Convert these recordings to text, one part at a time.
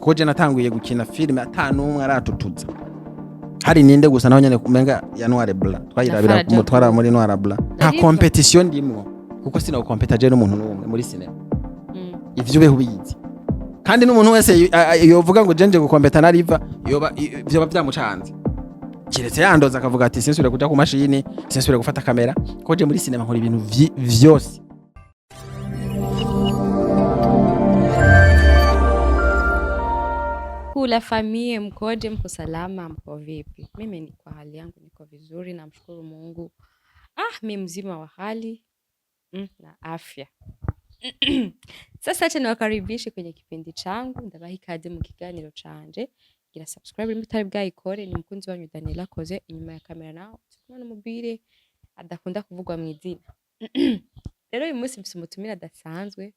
koje natanguye gukina filime atanumwe aratutuza hari ninde gusa naho nyene kumenga ya noir blanc twayirabira kumutwara muri noir blanc nta competition ndimwo kuko sina competa je n'umuntu n'umwe muri cinema ivyo beho biyizi kandi n'umuntu wese yovuga ngo jenje gukompeta na riva yoba byo byamucanze kiretse yandoza akavuga ati sinsubire kuja ku mashini sinsubire gufata kamera koje muri cinema nkora ibintu vyose. Kula familia mkoje, mko salama, mko vipi? Mimi ni kwa hali yangu niko vizuri, namshukuru Mungu. Mimi mzima wa hali na afya. Sasa acha niwakaribishe kwenye kipindi changu, ndabaha ikaze mu kiganiro canje. Gira subscribe mutari bwayikore, ni mukunzi wanyu Daniela Koze, inyuma ya kamera naho tukubona umubire adakunda kuvugwa mu izina. Rero uyu munsi mfise umutumira adasanzwe,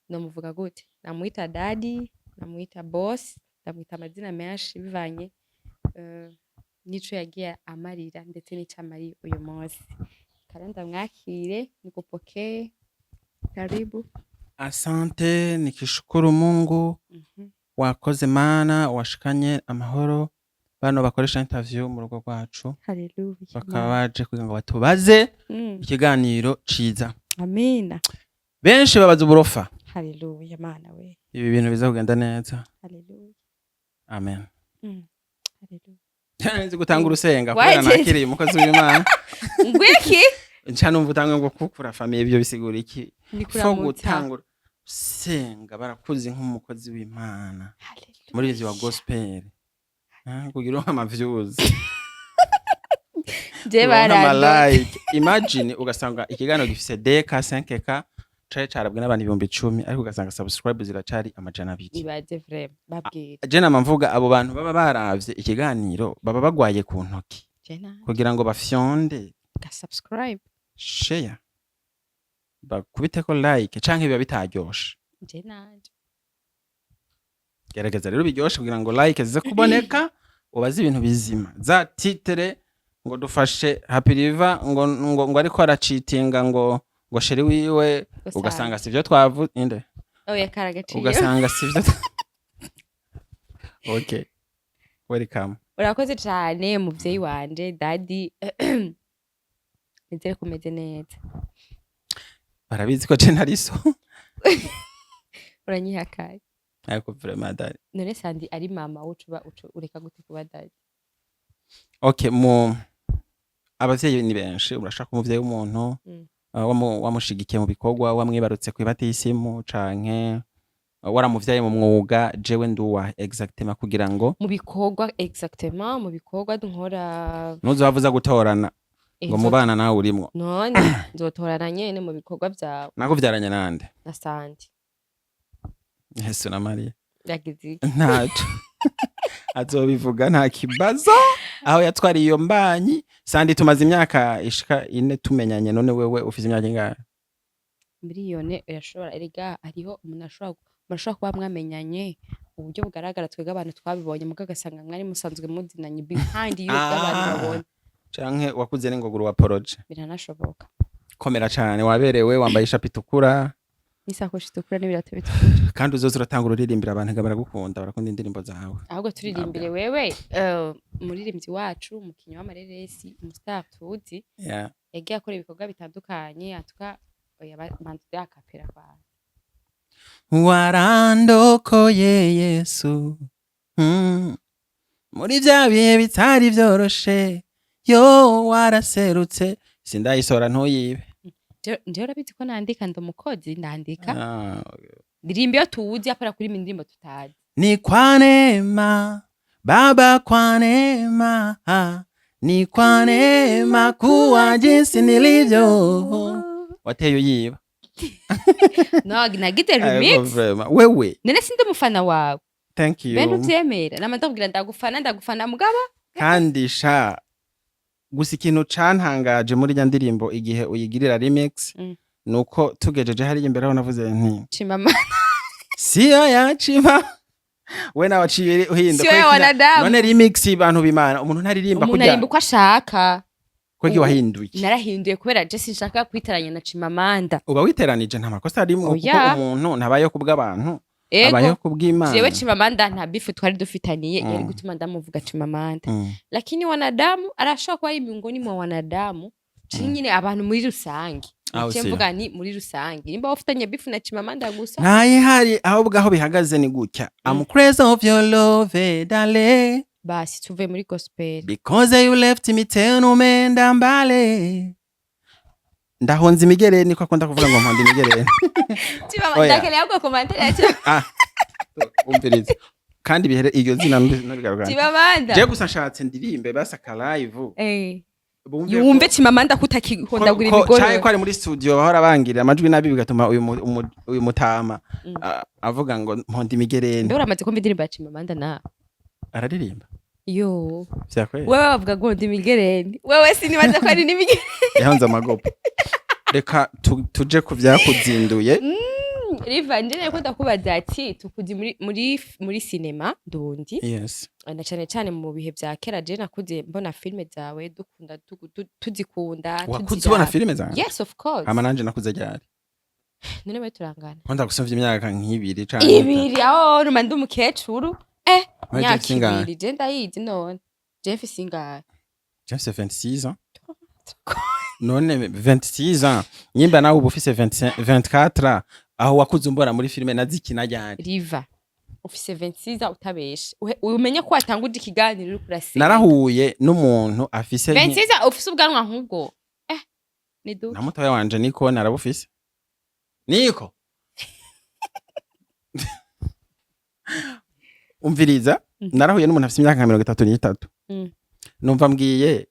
ndamuvuga gute? Namuita daddy, namuita boss, ndamwita amazina menshi bivanye nico yagiye amarira ndetse n'icamari uyu munsi. Karanda mwakire, nikupokee. Karibu. Asante, nikishukuru Mungu. Wakoze mana, washikanye amahoro. Bano bakoresha interview mu rugo rwacu. Hallelujah. Bakaba baje kugira ngo batubaze ikiganiro ciza. Amina. Benshi babaza uburofa. Hallelujah mana we. Ibi bintu biza kugenda neza. Hallelujah. Amen. Hallelujah. Nzi gutanga urusenga kubera nakiri umukozi w'Imana. Ngwiki? Nca numva utanga ngo kukura famille ibyo bisigura iki? Fo gutangura senga barakuzi nk'umukozi w'Imana. Muri izi wa gospel. Kugira ama views. Je barande. Imagine ugasanga ikiganiro gifise DK 5K carabwe n'abantu 10,000 ariko ugasanga subscribe ziracari amajana 2. Ibaze vraiment babwira. Je namvuga abo bantu baba baravye ikiganiro baba bagwaye ku ntoki. Kugira ngo bafyonde ka subscribe, share, bakubite ko like canke biba bitaryoshe. Je nanje. Gerageza rero biryoshe kugira ngo like zize kuboneka ubaze ibintu bizima. Za titre ngo dufashe Happy River ngo ariko aracitinga ngo sheri wiwe ugasanga sivyo twavuze inde. Oya karagaciye. Ugasanga sivyo. Okay. Welcome. Urakoze cyane muvyeyi wanje daddy. Nizere kumeze neza. Barabizi ko je ntariso. Uranyihakaye. Ariko vraiment daddy. None sandi ari mama ucuba ureka gute kuba daddy. Okay, abavyeyi ni benshi urashaka umuvyeyi w'umuntu wamushigikiye mu bikorwa wamwibarutse kwibatisimu canke waramuvyaye mu mwuga jewe nduwa exactement kugira ngo mu bikorwa exactement mu bikorwa nkora nuzo bavuza gutorana ngo mubana nawe urimwo none nzotorana nyene mu bikorwa byawe nakuvyaranye nande na Sandi Yesu na Maria yagize ntaco azobivuga nta kibazo aho yatwari iyo mbanyi Sandi tumaze imyaka ishika 4 tumenyanye none wewe ufise imyaka ingahe miliyone irashobora erega hariho umuntu ashobora kuba mwamenyanye uburyo bugaragara twega abantu twabibonye muga gasanga mwari musanzwe muzinanye behind you abantu babona canke wakuze n'ingoguru wa poroje biranashoboka komera cyane waberewe wambaye ishapi tukura isakoshi tukura n'ibirato bitukura kandi uzoza uratanga uririmbira abantu baragukunda barakunda indirimbo zawe ahubwo turirimbire wewe muririmbyi wacu mukinyi w'amareresi umustar tuzi yagiye akora ibikorwa bitandukanye atuka bantu yakapera kwa warandokoye Yesu muri bya bihe bitari byoroshe yo waraserutse sindayisora ntuyibe nje urabiti ko nandika ndumukozi ndandika ndirimbo yo tuzi apara kuri indirimbo tutazi ni kwa neema baba kwa neema ni kwa neema kuwa jinsi nilivyo wateye uyiba no nagite remix wewe nene sinde mufana wawe thank you beno tyemera namandakubwira ndagufana mugaba kandi sha gusa ikintu cantangaje muri ya ndirimbo igihe uyigirira remix nuko tugejeje hari imbere aho navuze nti chimama siyo ya chima we nawe aciye uhinda none remix abantu bimana umuntu ntaririmba kujya umuntu arimba uko ashaka Kwegi wahinduye narahinduye kubera je sinshaka kwitaranya na Chimamanda uba witeranije nta makosa arimo kuko umuntu ntabaye kubw'abantu abayeho kubw'Imana. Jewe Chimamanda nta bifu twari dufitaniye yari gutuma ndamuvuga Chimamanda. Lakini wanadamu arashobora kuba ari miongoni mwa wanadamu nyine abantu muri rusange. Mvuga ni muri rusange. Nimba ufitanye bifu na Chimamanda gusa. Ntaye hari ahubwo aho bihagaze ni gutya. I'm crazy of your love, darling. Basi tuve muri gospel. Because you left me tell no man dambale. Ndahonze imigerere niko akunda kuvuga ngo mponde imigerere. Chimamanda kale yako commentaire yacu. Umviriza. Kandi bihere iryo zina ntibigaragara. Chimamanda. Je gusa nshatse ndirimbe basaka live. Yumve Chimamanda kutakihondagura ibigoro. Cyaye ko ari muri studio bahora bangirira amajwi nabi bigatuma uyu mutama avuga ngo mponde imigerere. Mbere uramaze kumva indirimbo ya Chimamanda na araririmba. Yo. Vyakwe. Wewe bavuga ngo ndi imigerere. Wewe sinibaza ko ari n'imigerere. Yahonze amagopo. Reka tuje ku vyakuzinduye. Riva njene ko ndakubaza ati tukuzi muri cinema ndundi. Yes. Na cyane mu bihe bya kera je nakuze mbona filme zawe dukunda tuzikunda. Wakuze ubona filme zawe? Yes of course. Ama nanje nakuze ryari? None we turangana. Wanda gusomvya imyaka nk'ibiri cyane. Ibiri aho numa ndi umukecuru. Myaka ibiri je ndayizi none. Jeff Sengaa. Jeff 26 ans. None 26 ans. Nyimba nawe ubufise 24 aho wakuze umbora muri filme nazikina ryari. Riva. Ufise 26 ans utabeshe. Umenye ko watanguje ikiganiro uri kurase. Narahuye n'umuntu afise 26 ans ufise ubwanwa nk'ubwo. Ni du. Na mutoya wanje niko narabufise. Niko. Umviriza narahuye n'umuntu afite imyaka 33. Numva mbwiye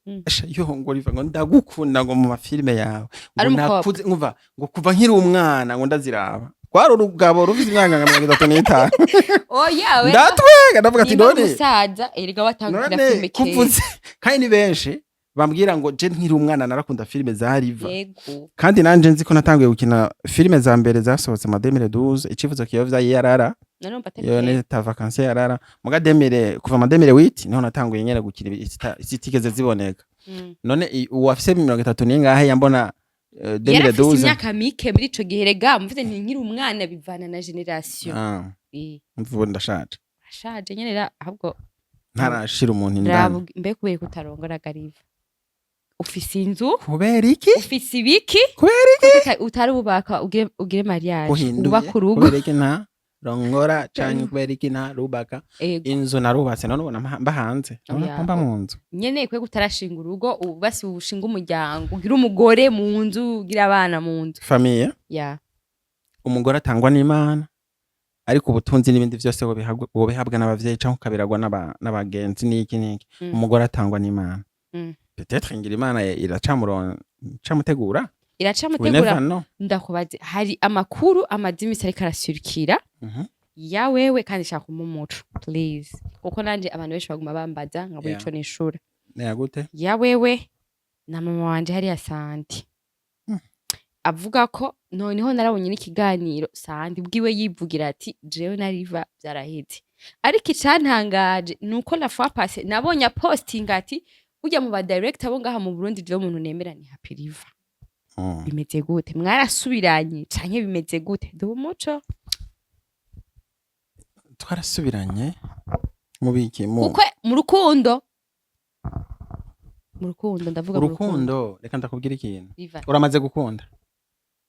yo ngo riva ngo ndagukunda ngo mu mafilme yawe ngo nakuze nkumva ngo kuva nkiri umwana ngo ndaziraba kwaro urugabo rufite imyaka 35. Yawe ndatwega ndavuga ati none musaza erega watangira filme ke kuvuze kandi ni benshi bambwira ngo je nkiri umwana narakunda filme za Riva kandi nanje nzi ko natanguye gukina filme za mbere zasohotse ma 2012 ikivuzo kiyovya yarara yo ne ta vacances yarara muga 2000 kuva ma 2008 niho natanguye nyene gukina isitigeze ziboneka none uwafise 30 ningahe yambona 2012 imyaka mike muri ico gihe rega mvuze nti nkiri umwana bivana na generation mvuze ndashaje ashaje nyene ahubwo ntarashira umuntu indani mbe kubera kutarongora gariva ufise inzu kubera iki ufise ibiki kubera iki utari ubaka ugire mariage ubaka urugo kubera iki nta rongora canke kubera iki nta rubaka inzu narubatse none ubona mbahanze mba mu nzu nyene kwe kutarashinga urugo ubasi ubushinga umuryango ugira umugore mu nzu ugira abana mu nzu famille umugore atangwa n'Imana ariko ubutunzi n'ibindi byose bihabwa n'abavyeyi canke ukabiragwa n'abagenzi n'iki umugore atangwa n'Imana peut-être ngira Imana iracamutegura ndakubaze hari amakuru amadimisi ariko arasurikira ya wewe kandi shaka kumumuco please kuko nanje abantu benshi baguma bambaza nkabo ico nishura gute ya wewe na mama wanje hari ya Santi avuga ko noneho narabonye n'ikiganiro Santi bwiwe yivugira ati jewe na Riva byaraheze ariko icantangaje nuko la fois passée nabonye posting ati ujya mu ba director bo ngaha mu Burundi je umuntu nemera ni Happy Riva bimeze gute mwarasubiranye canke bimeze gute do umuco twarasubiranye mu biki kuko mu rukundo ndavuga mu rukundo reka ndakubwira ikintu uramaze gukunda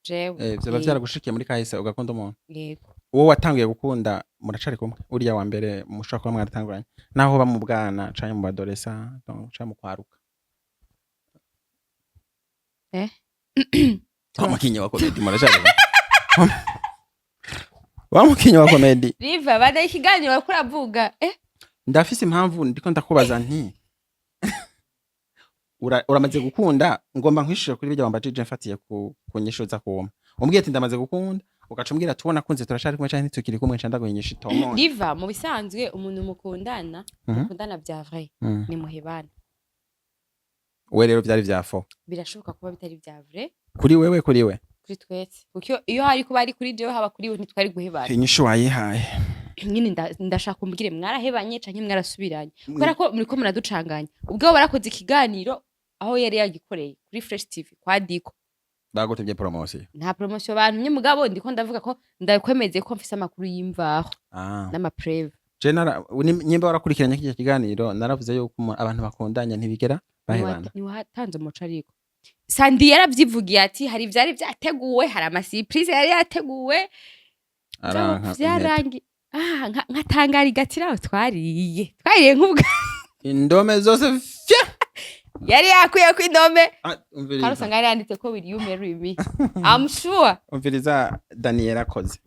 jewe byo byaragushikiye muri kahise ugakunda umuntu yego uwo watangiye gukunda muracari kumwe uriya wa mbere mushaka kuba mwaratanguranye naho ba mu bwana canke mu badolesa canke mu kwaruka Wamukinyi wa comedy muracari Wamukinyi wa comedy Riva bada ikiganiro bakura avuga ndafise impamvu ndiko ndakubaza nti uramaze gukunda ngomba nkwishije kuri bijya bambajije mfatiye ku nyisho za kuma umbwiye ati ndamaze gukunda ugaca umbwira tubona kunze turashari kumwe cyane tukiri kumwe cyanda guhinyisha itomo Riva mu bisanzwe umuntu mukundana bya vrai ni muhebana we rero byari byafo birashoboka kuba bitari bya vrai kuri wewe kuri twese kuko iyo hari kuba ari kuri jewe haba kuri we ntitwari guhebana inyisho wayihaye nyine ndashaka kumbwire mwarahebanye canke mwarasubiranye kubera ko muri ko muraducanganya ubwo barakoze ikiganiro aho yari yagikoreye kuri Fresh TV kwa Diko bagutevye promotion nta promotion bantu nye mugabo ndiko ndavuga ko ndakwemeze ko mfise amakuru y'imvaho n'amapreve general nyimba warakurikiranye kiki kiganiro naravuze yuko abantu bakundanya ntibigera bahebana ni watanze umuco ariko Sandi yaravyivugiye ati hari vyari vyateguwe hari ama surprise yari yateguwe vyarangi nkatangari gatiraho twariye nk'ubwa indome zose fya yari yakuye ku indome kandi usanga yari yanditse ko will you marry me I'm sure umviriza Daniela koze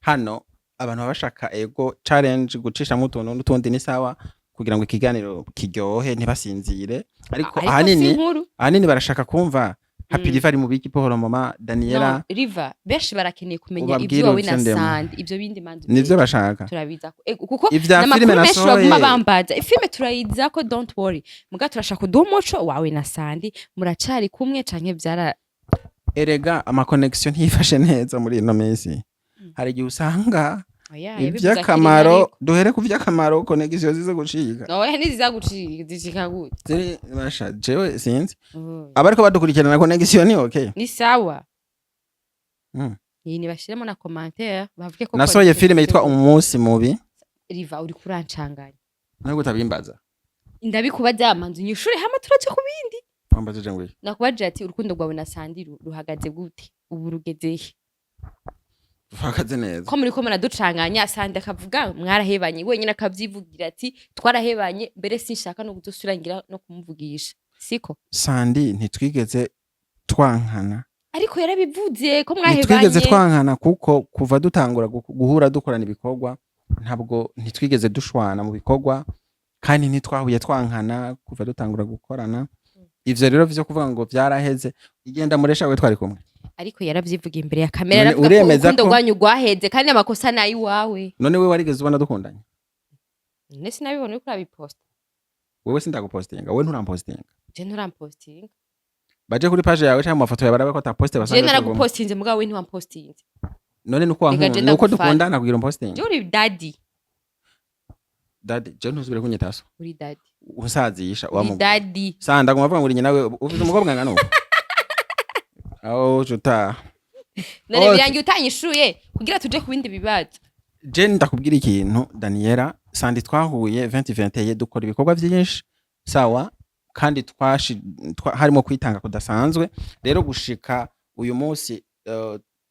hano abantu babashaka ego challenge gucisha mu tuntu n'utundi ni sawa kugira ngo ikiganiro kiryohe ntibasinzire ariko ahanini barashaka kumva Happy River ari mu biki Paul mama Daniela River beshi barakeneye kumenya ibyo wowe na Sandi ibyo bindi manzi nivyo bashaka turabiza kuko na filime nasohoye mabambaza ifilme turayiza ko don't worry muga turashaka kuduha umuco wawe na Sandi muracari kumwe canke vyara erega ama connection ntiyifashe neza muri ino minsi hari igihe usanga ivy'akamaro duhere ku vy'akamaro connection zize gucika no ntiziza gucika zicika gute ziri basha jewe sinzi abariko badukurikirana connection ni okay ni sawa ni bashiremo na commentaire bavuge ko nasoye filime yitwa umunsi mubi Riva uri kurancanganya nako utabimbaza ndabikubaza amanzu nyishure hama turaje ku bindi wambaze je ngwe nakubaje ati urukundo rwawe na Sandi ruhagaze gute ubu rugezehe Fakaze neza ko muri ko muraducanganya Sandi akavuga mwarahebanye wenyine akavyivugira ati twarahebanye mbere sinshaka no gusurangira no kumuvugisha siko Sandi ntitwigeze twankana ariko yarabivuze ko mwahebanye ntitwigeze twankana kuko kuva dutangura guhura dukorana ibikorwa ntabwo ntitwigeze dushwana mu bikorwa kandi ntitwahuye twankana kuva dutangura gukorana ivyo rero vyo kuvuga ngo vyaraheze igenda muresha we twari kumwe ariko yaravyivuga imbere ya kamera aravuga ko urukundo rwanyu rwaheze kandi amakosa nayi wawe none we warigeze ubona dukundanye none sinabibona uko urabiposta wewe sindagupostinga wewe nturampostinga je nturampostinga baje kuri page yawe cyangwa amafoto yawe barabe ko taposte basanga je naragupostinze mugabo we ntiwampostinze none nuko dukundana kugira posting je uri daddy je ntuzubire kunyitaso uri daddy usazisha wa mu daddy sanda ngumavuga ngo nyina we ufite umukobwa ngano aho juta none birangiye utanyishuye kugira tuje ku bindi bibazo je ndakubwira ikintu Daniela Sandi twahuye 2021 dukora ibikorwa byinshi sawa kandi harimo kwitanga kudasanzwe rero gushika uyu munsi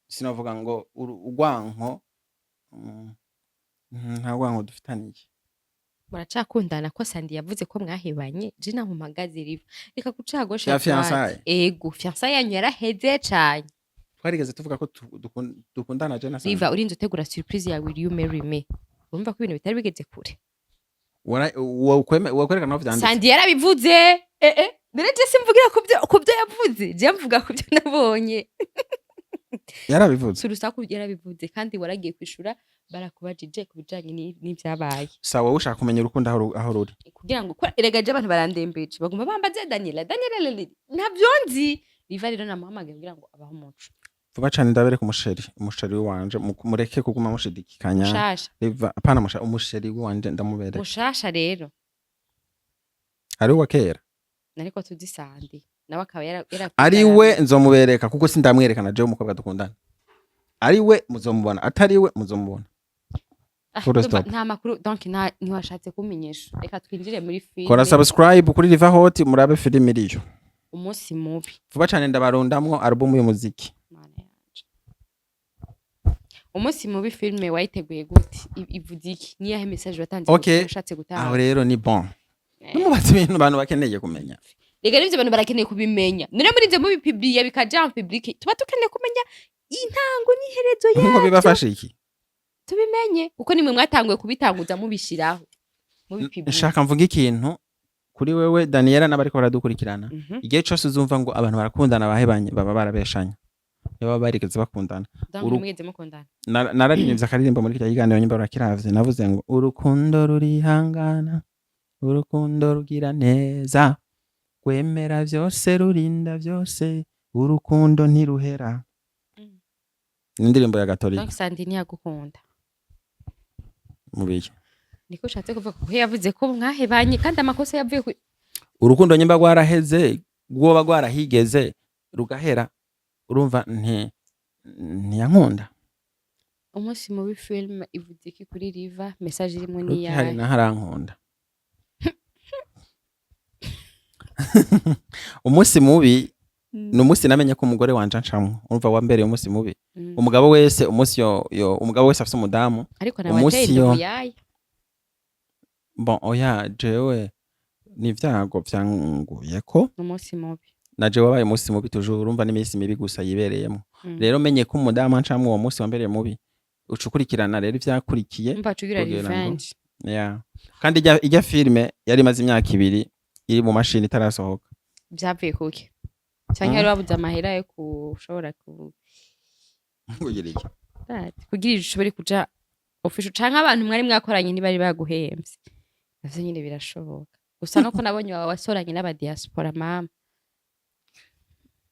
sinavuga ngo urwanko nta rwanko dufitaniye muracakundana ko Sandi yavuze ko mwahebanye je na mpagaze Riva reka gucagosha ego fiançailles yanyu yaraheze cyane twarigeze tuvuga ko dukundana je na Sandi Riva urinze utegura surprise ya will you marry me urumva ko ibintu bitari bigeze kure wakwereka no vyanditse Sandi yarabivuze mbere je simvugira kubyo yavuze je mvuga kubyo nabonye yarabivuze surusaku yarabivuze kandi waragiye kwishura barakubajije kubijanye n'ivyabaye sawa ushaka kumenya urukundo aho ruri kugira ngo eregaje abantu barandembeje baguma bambaze Daniela ntavyonzi Riva rero namuhamagaye kugira ngo abaho umuco vuba cyane ndabere ku umusheri wanje mureke kuguma mushidikanya Riva apana umusheri wanje ndamubere mushasha rero ari wa kera nariko tuzi Sandi nawe akaba ari we nzomubereka kuko sindamwerekana je umukobwa dukundana ari we muzomubona atari we muzomubona nta makuru donc ntiwashatse kumenyesha reka twinjire muri film kora subscribe kuri Riva Hot murabe film iriyo umunsi mubi vuba cyane ndabarondamwo album y'umuziki umunsi mubi film wayiteguye gute ivuze iki niyahe message watanze ushatse gutanga aho rero ni bon n'umubatsi ibintu abantu bakeneye kumenya rega n'ivyo abantu barakeneye kubimenya none muri ivyo mubipubliye bikaja en public tuba tukeneye kumenya intango n'iherezo yacu ngo bibafashe iki tubimenye kuko nimwe mwatanguye kubitanguza mubishiraho mubipubliye nshaka mvuga ikintu kuri wewe Daniela n'abariko baradukurikirana igihe cyose uzumva ngo abantu barakundana bahebanye baba barabeshanya baba barigeze bakundana mwigeze mukundana nararimvye akaririmbo muri kiriya kiganiro nyimba urakiravye navuze ngo urukundo rurihangana urukundo rugira neza kwemera vyose rurinda vyose urukundo ntiruhera n'indirimbo ya Gatolika donc Sandi ntiyagukunda mubiye niko ushatse kuvuga ko yavuze ko mwahebanye kandi amakosa yavuye urukundo nyimba rwaraheze rwoba rwarahigeze rugahera urumva ntiyankunda. Umunsi mubi film ivuze iki kuri Riva? Message irimo ni Ruki hari yahe? na harankunda. Umunsi mubi ni umunsi namenye ko umugore wanje ancamwo, urumva wambereye umunsi mubi. Umugabo wese umunsi umugabo wese afite umudamu, ariko nabateye yaye. Bon oya jewe ni vyago vyanguye ko umunsi mubi. Na jewe wabaye umunsi mubi toujours, urumva n'iminsi mibi gusa yibereyemo. Rero menye ko umudamu ancamwo uwo munsi wambereye mubi. Ucukurikirana rero ivyakurikiye. Mva cugira revenge. Yeah. Kandi ijya filme yari maze imyaka 2 iri mu mashini itarasohoka. Byavuye kuki? Cyangwa ari wabuze amahera yo kushobora kugira iki? Kugira ushobore kuja official canke abantu mwari mwakoranye ntibari baguhembye. Navyo nyine birashoboka. Gusa nuko nabonye wasoranye n'aba diaspora mama.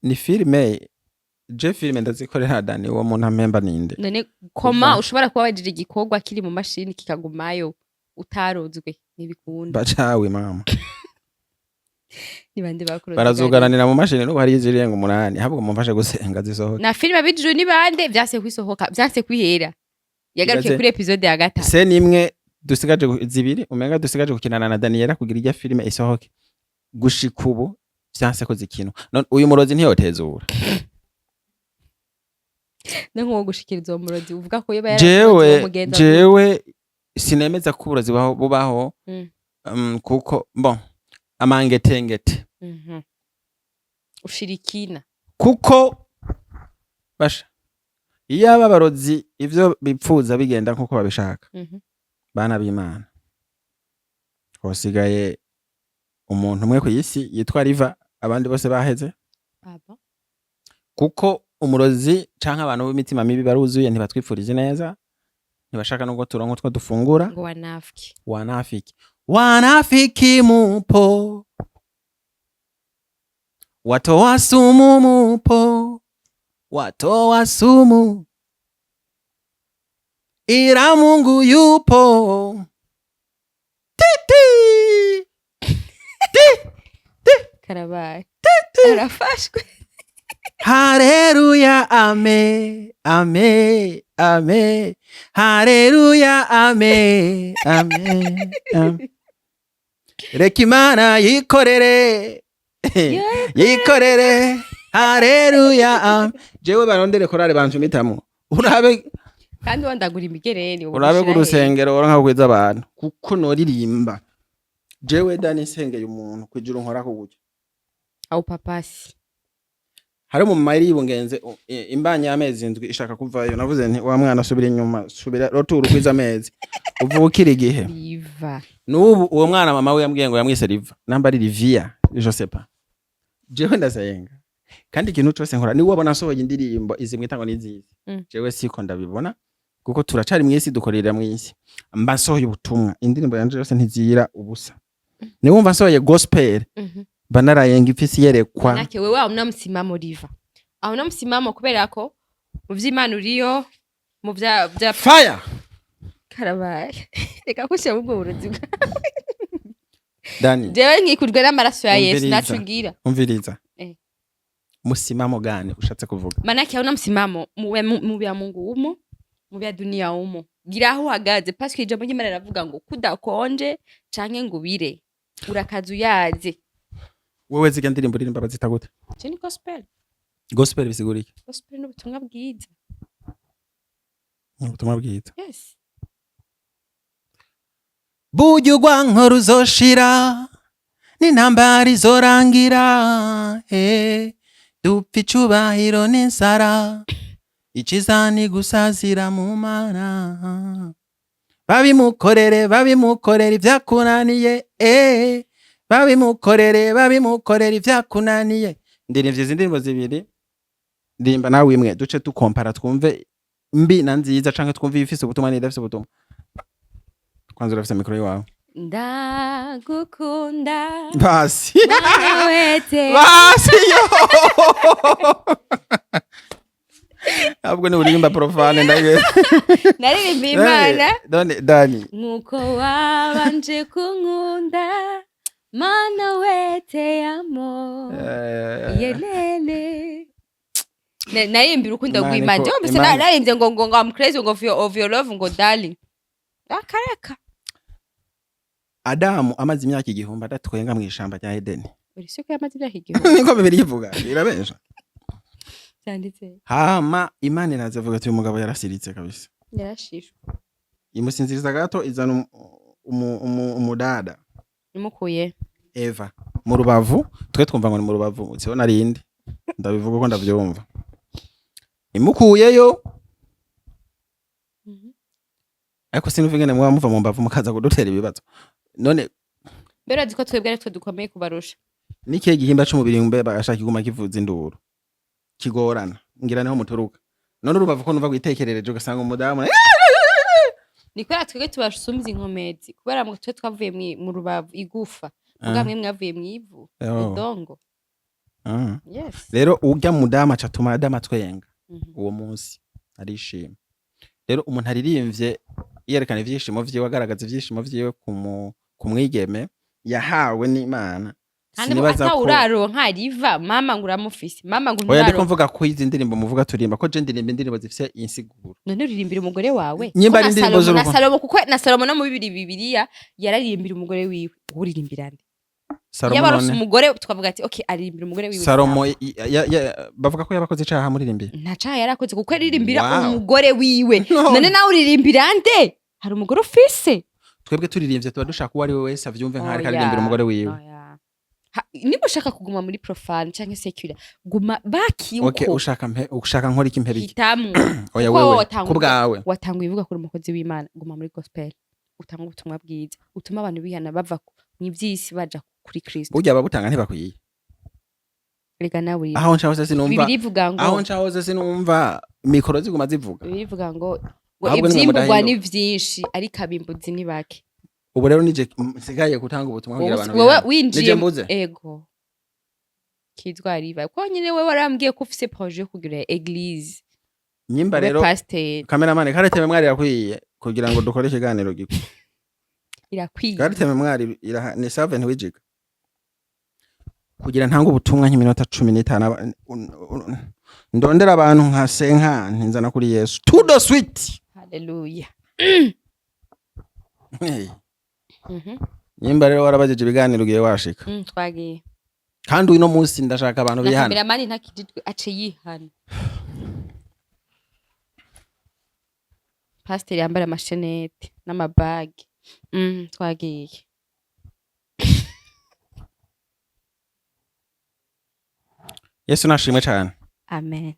Ni filme filme ndazikorera Dani wo muntu amemba ninde. None koma ushobora kuba wajije igikorwa kiri mu mashini kikagumayo utarozwe nibikunda. Bacawe mama. Nibande bakuroza. Barazugaranira mu mashini no hari izirenga 8 habwo mumfashe gusenga zisohoka. Na filme bijuru nibande byase kwisohoka byase kwihera. Yagaruke kuri episode ya 5. Se nimwe dusigaje 2 umenga dusigaje kukinana na Daniela kugira ijya filme isohoke. Gushika ubu byanse ko zikino. None uyu murozi ntiyotezura. Nko gushikiriza umurozi uvuga ko yaba jewe sinemeza ko uburozi bubaho kuko bon amangetengete ushirikina kuko basha iyo abarozi ivyo bipfuza bigenda nkuko babishaka bana b'Imana hosigaye umuntu umwe ku isi yitwa Riva abandi bose baheze kuko umurozi canke abantu b'imitima mibi baruzuye ntibatwipfurize neza ntibashaka no gutura nk'utwo dufungura ngo wanafiki mupo watoa sumu mupo watoa sumu ila Mungu yupo titi karabaye arafashwe. Haleluya amen amen amen haleluya amen amen reka Imana yikorere yikorere haleluya amen. Jewe barondere korale bancumitamo urabe kandi wandagura imigereni urabe ku rusengero oranka kweza abantu kuko noririmba jewe Dani sengeye umuntu kwijuru nkora ko gutyo au papasi hari mu mayiri yibungenze imbanya y'amezi 7 ishaka kuvayo navuze nti wa mwana asubira inyuma subira roturu kwiza amezi uvukira igihe Riva n'ubu uwo mwana mama we yambwiye ngo yamwise Riva namba ari Rivia je sais pas jewe ndasenga kandi ikintu cyose nkora ni wabona asohoye indirimbo izimwitangwa n'izizi jewe siko ndabibona kuko turacari mwisi dukorera mwisi mba sohoye ubutumwa indirimbo yanje yose ntizira ubusa ni wumva asohoye gospel banarayenga ifisi yerekwa nake wewe unamsimamo Riva unamsimamo kubera ko mu vy'Imana uriyo mu vya fire karabaye reka kushyira mu burozi Dani jewe nkikujwe n'amaraso ya Yesu nacugira umviriza musimamo gani ushatse kuvuga manake unamsimamo mu bya Mungu umo mu bya dunia umo gira aho uhagaze parce que ijambo ry'Imana riravuga ngo kudakonje canke ngo bire urakazu yaze. Wewe ziga ndirimbo ririmba bazita gute? Je ni gospel. Gospel bisigura iki? Gospel no butumwa bwiza. Ubutumwa bwiza. Yes. Bujugwa nkuru zoshira n'intambara zorangira dupfa icubahiro n'insara ikizani gusazira mu Mana babimukorere ivyakunaniye babimukorere ivyakunaniye ndirimvye izi ndirimbo zibiri ndirimba nawe imwe duce tukompara twumve mbi na nziza canke twumve ifise ubutumwa n'idafise ubutumwa kwanza urafise mikoro yawe ndagukunda basi wete basi yo abwo ni uririmba profane ndaye naririmba Imana Dani nkuko wabanje kunkunda Mana wete amo yelele narimbira urukundo Imana rw'Imana iko- je mbese Imana- narimbye ngo I'm crazy ngo of your love ngo darling akareka Adamu amaze imyaka 1000 adatwenga mu ishamba rya Edeni uri siko yamaze imyaka igihumbi niko bibiri yivuga birabesha cyanditse hama Imana irazavuga ati uyu mugabo yarasiritse kabisa yarashishwe imusinziriza gato izana umudada imukuye Eva mu rubavu twe twumva ngo ni mu rubavu siho narindi ndabivuga ko ndavyumva imukuyeyo ariko sinumva ingene mwa muva mu mbavu mukaza kudutera ibibazo none mbere aziko twebwe ari twe dukomeye kubarusha n'ikihe gihimba c'umubiri mbe bagashaka iguma kivuza induru kigorana ngira niho muturuka none urubavu ko numva gwitekerereje ugasanga umudamu ni kubera twebwe tubasumbiza inkomezi kubera mu twe twavuye mu rubavu igufa mugamwe mwavuye mu ivu idongo yes rero urya mudamu acatuma Adamu atwenga uwo munsi arishima rero umuntu aririmvye yerekana ivyishimo vyiwe agaragaza ivyishimo vyiwe kumwigeme yahawe n'Imana sinibaza ko uraronka riva mama ngo uramufise mama ngo oya ndiko mvuga ko izi ndirimbo muvuga turimba ko je ndirimba indirimbo zifise insiguro none uririmbira umugore wawe nyimba ari indirimbo zo na Salomo kuko na Salomo no mu Bibiliya yararirimbira umugore wiwe uririmbira nde yabarose umugore tukavuga ati okay aririmbira umugore wiwe Salomo bavuga ko yabakoze icaha muririmbiye nta caha yarakoze kuko aririmbira umugore wiwe none nawe uririmbira nde hari umugore ufise twebwe turirimbye tuba dushaka uwo ari we wese avyumve nk'ari karirimbira umugore wiwe niba ushaka kuguma muri profane canke secular guma bakiyuko okay ushaka nkora iki mpebiki hitamu oya wewe kubwawe watanguye uvuga kuri umukozi w'Imana guma muri gospel utanga ubutumwa bwiza utuma abantu bihana bava mu ivyisi baja kuri Kristo burya babutanga ntibakwiye rega nawe aho nshahose sinumva birivuga ngo aho nshahose sinumva mikoro ziguma zivuga birivuga ngo ivyimburwa ni vyinshi ariko abimbuzi ni bake ubu rero nije nsigaye gutanga ubutumwa kugira abantu wowe winjiye ego kizwa riva ko nyine wewe warambwiye ko ufise projet yo kugira eglise nyimba rero cameraman kareteme mwari yakwiye kugira ngo dukore ikiganiro giko irakwiye kareteme mwari ni 7 wijiga kugira ntanga ubutumwa nk'iminota 15 ndondera abantu nka Sengaa ntinzana kuri Yesu tudo sweet haleluya nyimba rero warabajeje ibiganiro ugiye washika twagiye kandi uno munsi ndashaka abantu bihana cameraman ntakijitwe ace yihana pastor yambara amashenete n'amabagi twagiye Yesu nashimwe cyane amen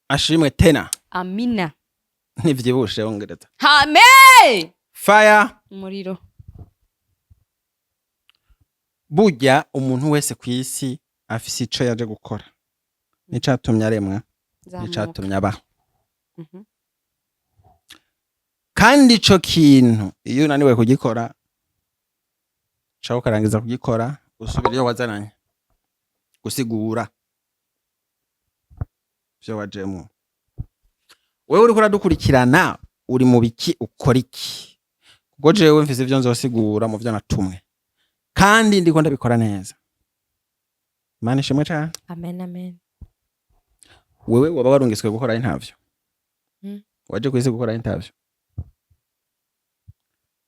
ashimwe tena amina ntivyibushe ongereza amen fire umuriro burya umuntu wese kwisi afise ico yaje gukora nicatumye aremwa nicatumye abaho kandi ico kintu iyo unaniwe kugikora caho karangiza kugikora usubira iyo wazananye gusigura vyo wajemo wewe uriko uradukurikirana uri mu biki ukora iki kuko jewe mfise ivyo nzosigura mu vyo natumwe kandi ndiko ndabikora neza Imana ishimwe cyane amen amen wewe waba warungiswe gukora intavyo waje kwisi gukora intavyo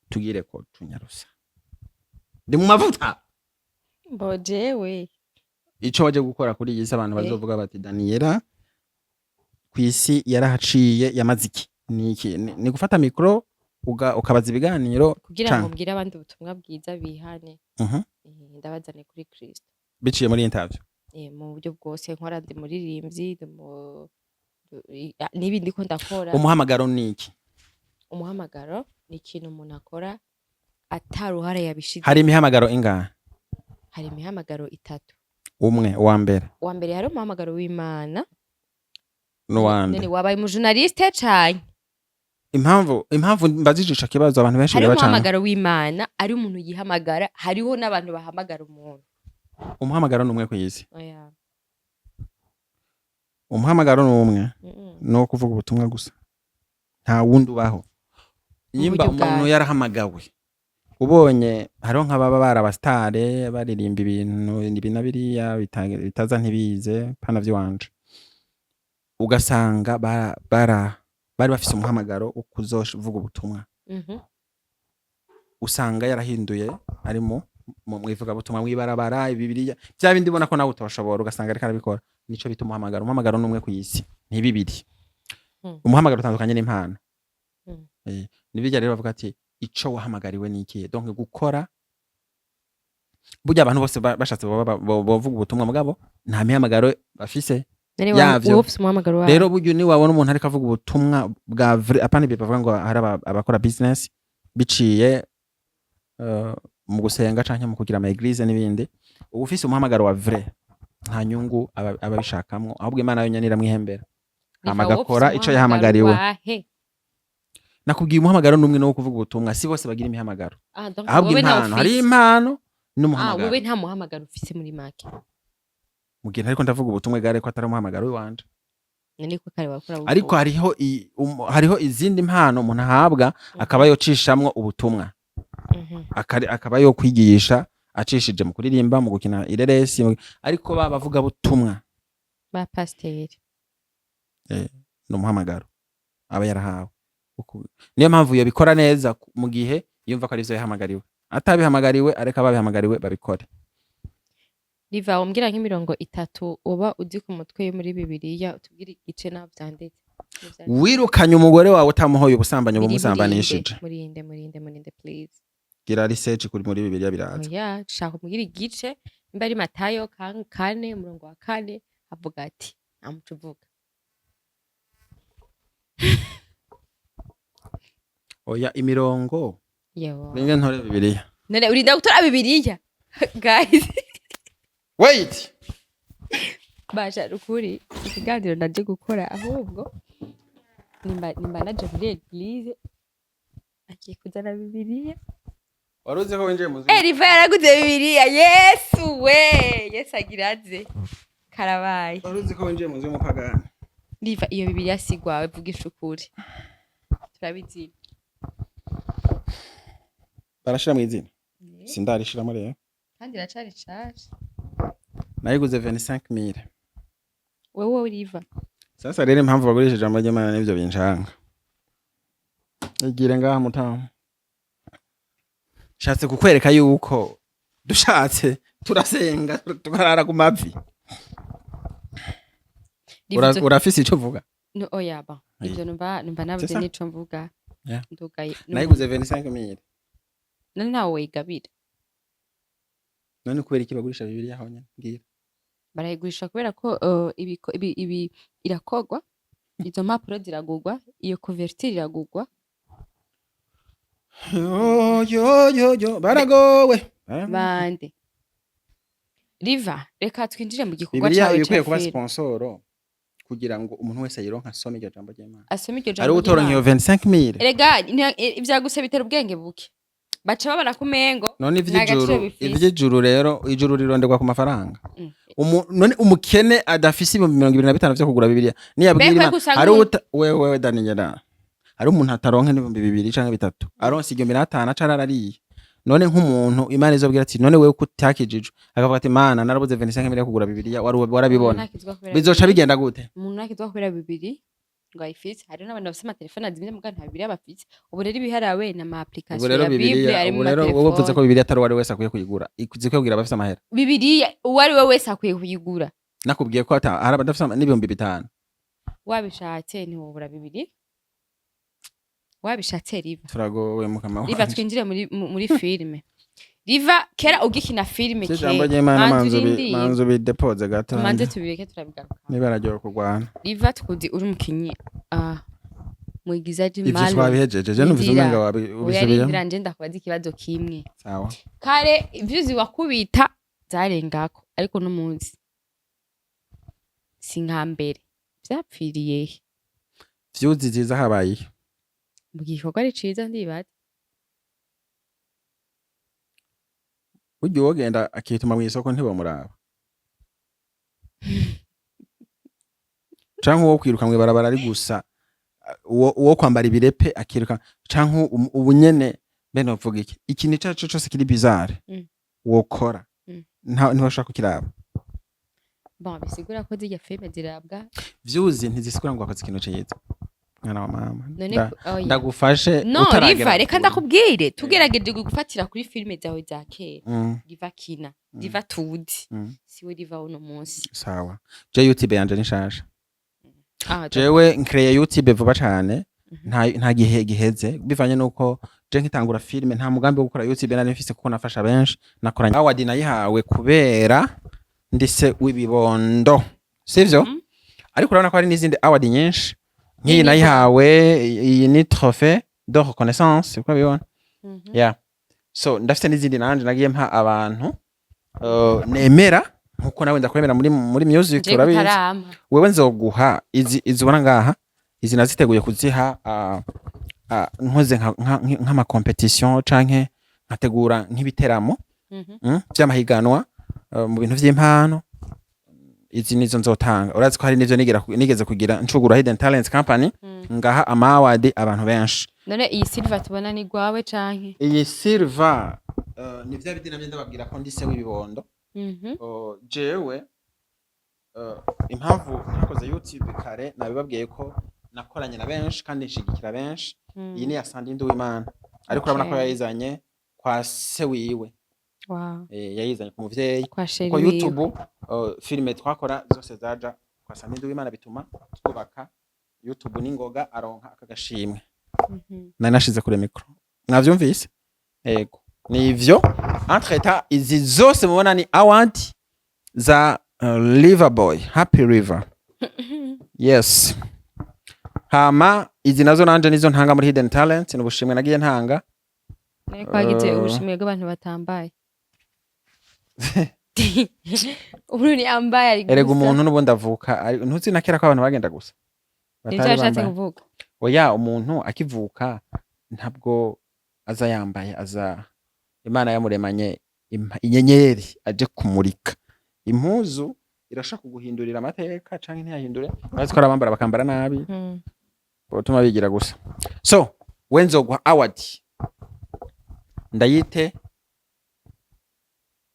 tugire ko tunyarusa ndi mu mavuta bojewe ico waje gukora kuri iyi abantu bazovuga bati Daniela kwisi yarahaciye yamaziki niki ni gufata micro ukabaza ibiganiro kugira ngo mbwire abandi ubutumwa bwiza bihane ndabazane kuri Kristo biciye muri interview mu buryo bwose nkora ndi muririmbyi n'ibindi ko ndakora umuhamagaro niki umuhamagaro ni ikintu umuntu akora ataruhara yabishize hari imihamagaro ingahe hari imihamagaro 3 umwe wa mbere hari umuhamagaro w'Imana n'uwande nene wabaye mu journaliste cyane impamvu mbazijisha kibazo abantu benshi bacana hari umuhamagaro w'Imana ari umuntu yihamagara hariho n'abantu bahamagara umuntu umuhamagaro numwe kwisi oya umuhamagaro numwe no kuvuga ubutumwa gusa nta wundi ubaho yimba umuntu yarahamagawe ubonye hariho nk'ababa barabastare baririmba ibintu ibi na biriya bitaza ntibize pana vy'iwanje ugasanga bari bafise umuhamagaro wo kuzovuga ubutumwa usanga yarahinduye ari mu ivugabutumwa mw'ibarabara ibibiriya bya bindi ubona ko nawe utoshobora ugasanga ariko arabikora nico bita umuhamagaro n'umwe ku isi ni bibiri umuhamagaro utandukanye n'impano nibijya rero bavuga ati ico wahamagariwe n'ikihe donc gukora burya abantu bose bashatse bavuga ubutumwa mugabo nta mihamagaro bafise yavyo rero burya ni wabona umuntu ariko avuga ubutumwa bwa vrai apana bivuga ngo hari abakora business biciye mu gusenga canke mu kugira ama eglise n'ibindi ufise umuhamagaro wa vrai nta nyungu ababishakamwo ahubwo Imana yo nyanira mwihembera amagakora ico yahamagariwe nakubwiye umuhamagaro n'umwe no kuvuga ubutumwa si bose bagira imihamagaro ahubwo impano hari impano n'umuhamagaro wowe nta muhamagaro ufise muri make mugihe ariko ndavuga ubutumwa gare ko atari umuhamagaro w'iwanje niko kare bakora ariko hariho izindi impano umuntu ahabwa akaba yocishamwo ubutumwa akaba yo kwigisha acishije mu kuririmba mu gukina ireresi ariko bavuga butumwa ba pasteur n'umuhamagaro aba yarahawe niyo mpamvu yo bikora neza mu gihe yumva ko ari byo yahamagariwe atabihamagariwe areka babihamagariwe babikore Riva umbwira nk'imirongo 3 uba uzi ku mutwe yo muri Bibiliya utubwira igice naho byanditse wirukanye umugore wawe utamuhoye ubusambanyi bumusambanishije murinde please gira research kuri muri Bibiliya biraza oya shaka kumbwira igice nimba ari Matayo 4 umurongo wa 4 avuga ati amutuvuga oya imirongo yewe ninge ntore Bibiliya none urinda gutora Bibiliya guys wait basha rukuri ikiganiro ndaje gukora ahubwo nimba naje muri eglise agiye kuzana Bibiliya waruze ko winjiye mu zindi Riva yaraguze Bibiliya Yesu we Yesu agiraze karabaye waruze ko winjiye mu zindi mupagani Riva iyo Bibiliya sigwawe vugisha ukuri turabizi barashira mu izina sindarishiramo rero kandi iracari charge nayiguze 25000 wewe Riva sasa rero impamvu bagurishije ijambo ry'Imana n'ivyo binjanga igire ngaha mutamu shatse kukwereka yuko dushatse turasenga tukarara ku mavi urafise ico vuga no oyaba ivyo numva navuze nico mvuga ndugaye nayiguze 25000 none nawe wigabira none kubera iki bagurisha Bibiliya aho nyene ngira barayigurisha kubera ko ibi irakogwa izo mpapuro ziragugwa iyo couverture iragugwa yo baragowe bande Riva reka twinjire mu gikorwa Bibiliya cyawe ikwiye kuba sponsoro kugira ngo umuntu wese ayironka asome iryo jambo ry'Imana asome iryo jambo ari utoronka iyo 25000 erega ivyaguse bitera ubwenge buke baca babara kumengo none ivy'ijuru rero ijuru rironderwa ku mafaranga none umukene adafise 225 vyo kugura Bibiliya niyabwira Imana hari wewe Daniela hari umuntu ataronka 2000 canke 3 aronse 5,000 acararariye none nk'umuntu Imana izobwira ati none wewe kutakijijwe akavuga ati Mana narabuze 25000 yo kugura Bibiliya warabibona bizoca bigenda gute umuntu nakizwa kubera Bibiliya ngo ayifise hari n'abantu bafise amatelefone azimye muga nta Bibiliya bafise ubu rero ibiharawe na ma application ya Bibiliya ari mu telefone wowe uvuze ko Bibiliya atari wari wese akwiye kuyigura ikuze ko kugira abafise amahera Bibiliya uwari we wese akwiye kuyigura nakubwiye ko hari abadafise n'ibihumbi 5 wabishatse ni wobura Bibiliya wabishatse Riva turagowe mukama wawe Riva twinjire muri filme Riva kera ugikina filme ke jambo ry'Imana manzu bidepose gato manze tubireke turabigaruka nibarajyo kugwana Riva tukuzi uri mukinyi mwigizaji malo ivyo twabihejeje je numvise umenga wabisubiye biranje ndakubaza ikibazo kimwe sawa kare ivyuzi wakubita zarengako ariko no munsi sinkambere vyapfiriye vyuzi ziza habaye mu gikorwa ari ciza ndibaza buryo wogenda akituma mu isoko ntibamuraba canke uwo kwiruka mwe barabara ari gusa uwo kwambara ibirepe akiruka canke ubunyene bene uvuga iki ikintu cyacu cyose kiri bizarre wokora ntibashaka kukiraba bon bisigura ko zijya filme zirabwa vyuzi ntizisigura ngo akoze ikintu cyiza mwana wa mama ndagufashe riva reka ndakubwire tugerageje gufatira kuri filme zawe za kera riva kina riva tudi siwe riva uno munsi sawa je YouTube yanje nishasha jewe nkreya YouTube vuba cyane nta gihe giheze bivanye nuko je nkitangura filme nta mugambi wo gukora YouTube nari mfise kuko nafasha benshi nakoranye award nayihawe kubera ndise wibibondo sivyo ariko urabona ko hari n'izindi award nyinshi nk'iyi nayihawe iyi ni trophée de reconnaissance uko bibona yeah so ndafite n'izindi nanje nagiye mpa abantu nemera nkuko nawe ndakwemera muri music urabizi wewe nzoguha izi ubona ngaha izi naziteguye kuziha nkoze nk'ama competition canke nkategura nk'ibiteramo by'amahiganwa mu bintu vy'impano izi nizo nzotanga urazi ko hari nivyo nigeze kugira ncugura Hidden Talents Company ngaha ama award abantu benshi none iyi silver tubona ni gwawe canke iyi silver ni vya bidina byo ndababwira ko ndise w'ibibondo jewe impamvu nakoze YouTube kare nabibabwiye ko nakoranye na benshi kandi nshigikira benshi iyi ni ya Sandinde w'Imana ariko urabona ko yayizanye kwa se wiwe yayizanye ku muvyeyi ko YouTube filme twakora zose zaja kwa Sandinde w'Imana bituma twubaka YouTube n'ingoga aronka akagashimwe nari nashize kure micro mwavyumvise yego nivyo entreta izi zose mubona ni award za River Boy Happy River yes hama izi nazo nanje nizo ntanga muri Hidden Talent n'ubushimwe nagiye ntanga kwagite ubushimwe bw'abantu batambaye uri yambaye ari erega umuntu n'ubundi avuka ntuzi nakera ko abantu bagenda gusa batari kuvuga oya umuntu akivuka ntabwo aza yambaye aza Imana yamuremanye inyenyeri aje kumurika impuzu irashaka kuguhindurira amateka canke ntiyahindure bazi ko arabambara bakambara nabi botuma bigira gusa so wenzogwa award ndayite